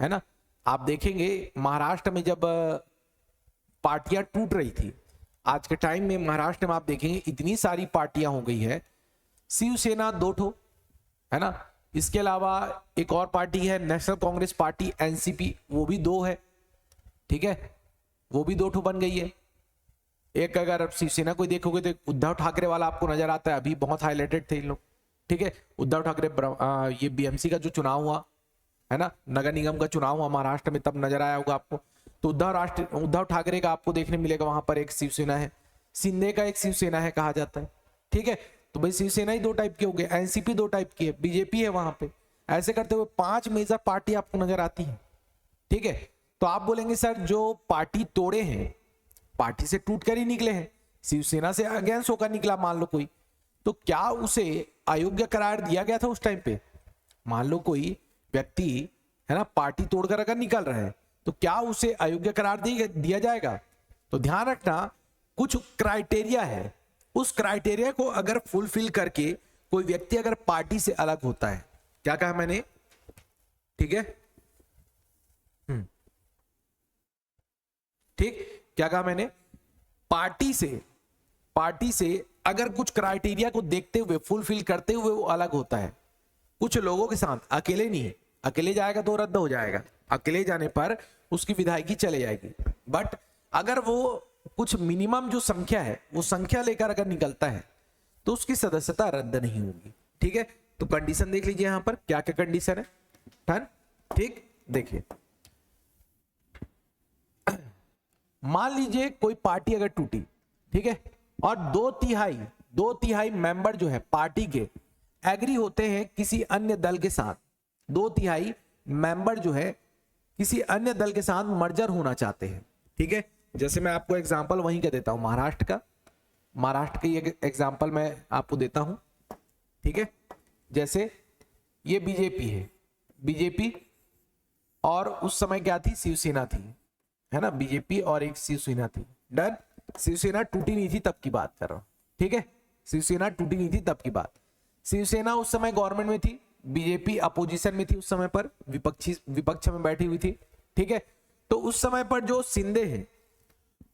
Speaker 1: ना, आप देखेंगे महाराष्ट्र में जब पार्टियां टूट रही थी, आज के टाइम में महाराष्ट्र में आप देखेंगे इतनी सारी पार्टियां हो गई है, शिवसेना 2 ठो है ना, इसके अलावा एक और पार्टी है नेशनल कांग्रेस पार्टी, एनसीपी, वो भी 2 है, ठीक है, वो भी 2 ठो बन गई है। एक अगर आप शिवसेना को देखोगे तो उद्धव ठाकरे वाला आपको नजर आता है, अभी बहुत हाईलाइटेड थे इन लोग, ठीक है, उद्धव ठाकरे, ये बीएमसी का जो चुनाव हुआ है ना, नगर निगम का चुनाव हुआ महाराष्ट्र में, तब नजर आया होगा आपको, तो उद्धव ठाकरे का आपको देखने मिलेगा वहां पर एक शिवसेना है, शिंदे का एक शिवसेना है कहा जाता है, ठीक है। तो भाई शिवसेना ही 2 टाइप के हो गए, एनसीपी 2 टाइप की है, बीजेपी है वहां पे। ऐसे करते हुए 5 मेजर पार्टी आपको नजर आती है, ठीक है। तो आप बोलेंगे सर जो पार्टी तोड़े हैं, पार्टी से टूट कर ही निकले हैं, शिवसेना से अगेंस्ट होकर निकला मान लो कोई, तो क्या उसे अयोग्य करार दिया गया था उस टाइम पे? मान लो कोई व्यक्ति है ना पार्टी तोड़कर अगर निकल रहा है तो क्या उसे अयोग्य करार दिया जाएगा? तो ध्यान रखना कुछ क्राइटेरिया है, उस क्राइटेरिया को अगर फुलफिल करके कोई व्यक्ति अगर पार्टी से अलग होता है, क्या कहा मैंने, ठीक है, ठीक, क्या कहा मैंने, पार्टी से अगर कुछ क्राइटेरिया को देखते हुए फुलफिल करते हुए वो अलग होता है कुछ लोगों के साथ, अकेले नहीं है, अकेले जाएगा तो रद्द हो जाएगा, अकेले जाने पर उसकी विधायकी चले जाएगी। बट अगर वो कुछ मिनिमम जो संख्या है वो संख्या लेकर अगर निकलता है तो उसकी सदस्यता रद्द नहीं होगी, ठीक है। तो कंडीशन देख लीजिए यहां पर क्या क्या कंडीशन है, डन, ठीक। देखिए मान लीजिए कोई पार्टी अगर टूटी, ठीक है, और 2/3 मेंबर जो है पार्टी के एग्री होते हैं किसी अन्य दल के साथ, 2/3 मेंबर जो है किसी अन्य दल के साथ मर्जर होना चाहते हैं, ठीक है। जैसे मैं आपको एग्जांपल वहीं का देता हूं, महाराष्ट्र का एक एग्जांपल मैं आपको देता हूं, ठीक है। जैसे ये बीजेपी है, बीजेपी और उस समय क्या थी, शिवसेना थी, है ना, बीजेपी और एक शिवसेना थी, डन। शिवसेना टूटी नहीं थी तब की बात कर रहा हूं, ठीक है, शिवसेना टूटी नहीं थी तब की बात। शिवसेना उस समय गवर्नमेंट में थी, बीजेपी अपोजिशन में थी, उस समय पर विपक्ष में बैठी हुई थी, ठीक है। तो उस समय पर जो शिंदे हैं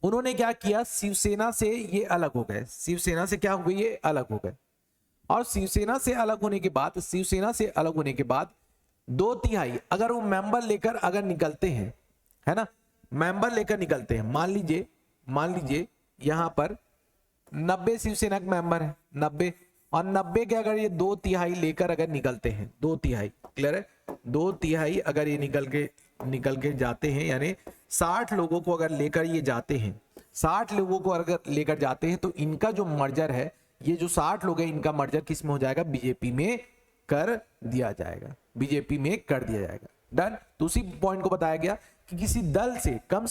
Speaker 1: उन्होंने क्या किया, शिवसेना से ये अलग हो गए, शिवसेना से क्या हो गए, ये अलग हो गए। और शिवसेना से अलग होने के बाद 2/3 अगर वो मेंबर लेकर अगर निकलते हैं, है ना, मेंबर लेकर निकलते हैं, मान लीजिए यहां पर 90 शिवसेना के मेंबर है, 90, और 90 के अगर ये 2/3 लेकर अगर निकलते हैं, 2/3 क्लियर है, 2/3 अगर ये निकल के जाते हैं, यानी 60 लोगों को अगर लेकर ये जाते हैं, 60 लोगों को अगर लेकर जाते हैं तो इनका जो मर्जर है, ये जो 60 लोग हैं इनका मर्जर किस में हो जाएगा, बीजेपी में कर दिया जाएगा, बीजेपी में कर दिया जाएगा, डन। तो उसी पॉइंट को बताया गया कि किसी दल से कम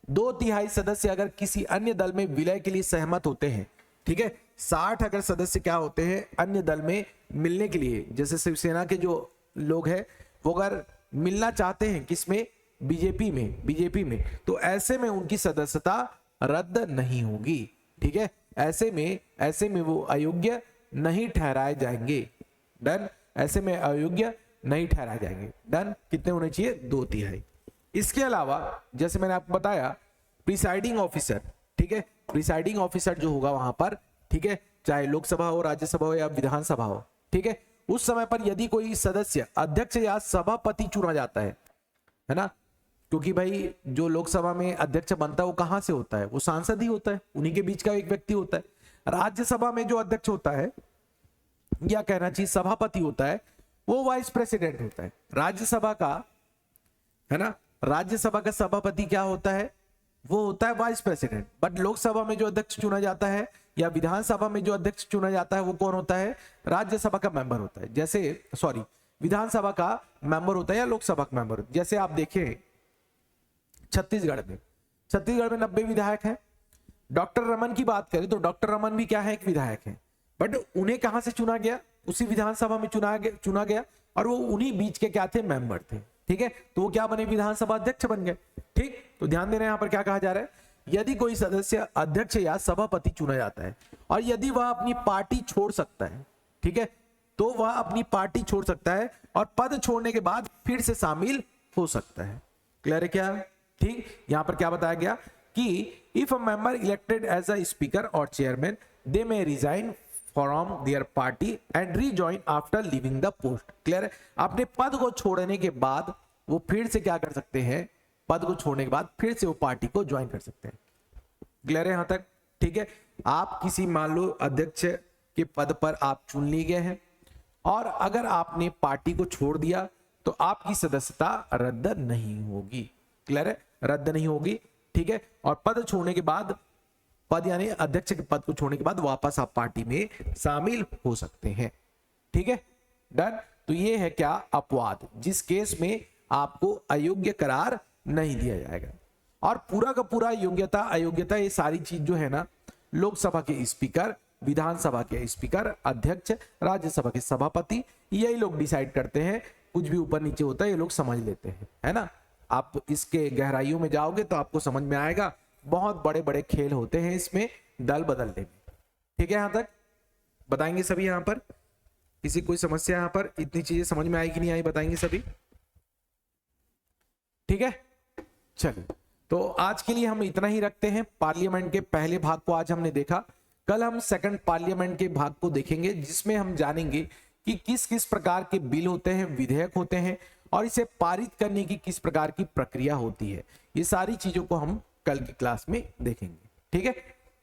Speaker 1: 2/3 सदस्य अगर किसी अन्य दल में विलय के लिए सहमत होते हैं, ठीक है, 60 अगर सदस्य क्या होते हैं अन्य दल में मिलने के लिए, जैसे शिवसेना के जो लोग हैं वो अगर मिलना चाहते हैं किसमें, बीजेपी में, तो ऐसे में उनकी सदस्यता रद्द नहीं होगी, ठीक है, ऐसे में वो अयोग्य नहीं ठहराए जाएंगे, डन, ऐसे में अयोग्य नहीं ठहराए जाएंगे, डन। कितने होने चाहिए, 2/3। इसके अलावा जैसे मैंने आपको बताया प्रिसाइडिंग ऑफिसर, ठीक है, प्रिसाइडिंग ऑफिसर जो होगा वहां पर, ठीक है, चाहे लोकसभा हो, राज्यसभा हो या विधानसभा हो, ठीक है, उस समय पर यदि कोई सदस्य अध्यक्ष या सभापति चुना जाता है ना, क्योंकि भाई जो लोकसभा में अध्यक्ष बनता है वो कहां से होता है, वो सांसद ही होता है, उन्हीं के बीच का एक व्यक्ति होता है। राज्यसभा में जो अध्यक्ष होता है या कहना चाहिए सभापति होता है, वो वाइस प्रेसिडेंट होता है राज्यसभा का, है ना, राज्यसभा का सभापति क्या होता है, वो होता है वाइस प्रेसिडेंट। बट लोकसभा में जो अध्यक्ष चुना जाता है या विधानसभा में जो अध्यक्ष चुना जाता है वो कौन होता है, राज्यसभा का मेंबर होता है, जैसे सॉरी विधानसभा का मेंबर होता है या लोकसभा का मेंबर। जैसे आप देखें छत्तीसगढ़ में 90 विधायक हैं। डॉक्टर रमन की बात करें तो डॉक्टर रमन भी क्या है, एक विधायक है, बट उन्हें कहां से चुना गया, उसी विधानसभा में चुना गया और वो उन्हीं बीच के क्या थे, मेंबर थे, ठीक है, तो वो क्या बने, विधानसभा अध्यक्ष बन गए, ठीक। तो ध्यान देना यहां पर क्या कहा जा रहा है, यदि कोई सदस्य अध्यक्ष या सभापति चुना जाता है और यदि वह अपनी पार्टी छोड़ सकता है, ठीक है, तो वह अपनी पार्टी छोड़ सकता है और पद छोड़ने के बाद फिर से शामिल हो सकता है। क्लियर है क्या, ठीक। यहां पर क्या बताया गया कि if a member elected as a speaker और chairman they may resign from their party and rejoin after leaving the post. Clear है, अपने पद को छोड़ने के बाद वो फिर से क्या कर सकते हैं, पद को छोड़ने के बाद फिर से वो पार्टी को ज्वाइन कर सकते हैं। क्लियर है यहां तक, ठीक है। आप किसी मान लो अध्यक्ष के पद पर आप चुन लिए गए हैं और अगर आपने पार्टी को छोड़ दिया तो आपकी सदस्यता रद्द नहीं होगी। क्लियर है, रद्द नहीं होगी, ठीक है। और पद छोड़ने के बाद पद यानी अध्यक्ष के पद को छोड़ने के बाद वापस आप पार्टी में शामिल हो सकते हैं। ठीक है, डन। तो ये है क्या, अपवाद, जिस केस में आपको अयोग्य करार नहीं दिया जाएगा। और पूरा का पूरा योग्यता अयोग्यता ये सारी चीज जो है ना, लोकसभा के स्पीकर, विधानसभा के स्पीकर, अध्यक्ष, राज्यसभा के सभापति, यही लोग डिसाइड करते हैं। कुछ भी ऊपर नीचे होता है ये लोग समझ लेते हैं, है ना। आप इसके गहराइयों में जाओगे तो आपको समझ में आएगा, बहुत बड़े बड़े खेल होते हैं इसमें दल बदलने में। ठीक है, यहां तक बताएंगे सभी। यहां पर किसी कोई समस्या, यहां पर इतनी चीजें समझ में आई कि नहीं आई, बताएंगे सभी। ठीक है, चलिए तो आज के लिए हम इतना ही रखते हैं। पार्लियामेंट के पहले भाग को आज हमने देखा, कल हम सेकंड पार्लियामेंट के भाग को देखेंगे, जिसमें हम जानेंगे कि किस किस प्रकार के बिल होते हैं, विधेयक होते हैं, और इसे पारित करने की किस प्रकार की प्रक्रिया होती है। ये सारी चीजों को हम कल की क्लास में देखेंगे। ठीक है,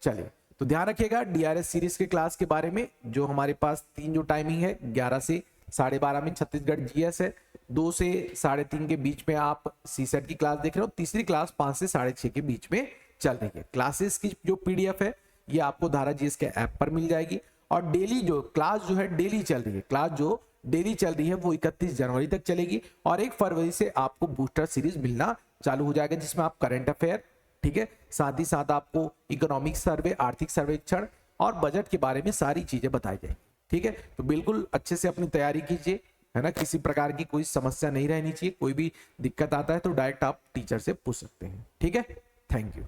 Speaker 1: चलिए तो ध्यान रखिएगा डीआरएस सीरीज के क्लास के बारे में। जो हमारे पास 3 जो टाइमिंग है, 11 से 12:30 में छत्तीसगढ़ जीएस है, 2 से 3:30 के बीच में आप सीसेट की क्लास देख रहे हो, तीसरी क्लास 5 से 6:30 के बीच में चल रही है। क्लासेस की जो पीडीएफ है ये आपको धारा जीएस के ऐप पर मिल जाएगी। और डेली जो क्लास जो है डेली चल रही है, क्लास जो डेली चल रही है वो 31 जनवरी तक चलेगी, और 1 फरवरी से आपको बूस्टर सीरीज मिलना चालू हो जाएगा, जिसमें आप करंट अफेयर, ठीक है, साथ ही साथ आपको इकोनॉमिक सर्वे, आर्थिक सर्वेक्षण और बजट के बारे में सारी चीजें बताई जाएंगी। ठीक है, तो बिल्कुल अच्छे से अपनी तैयारी कीजिए, है ना। किसी प्रकार की कोई समस्या नहीं रहनी चाहिए, कोई भी दिक्कत आता है तो डायरेक्ट आप टीचर से पूछ सकते हैं। ठीक है, थैंक यू।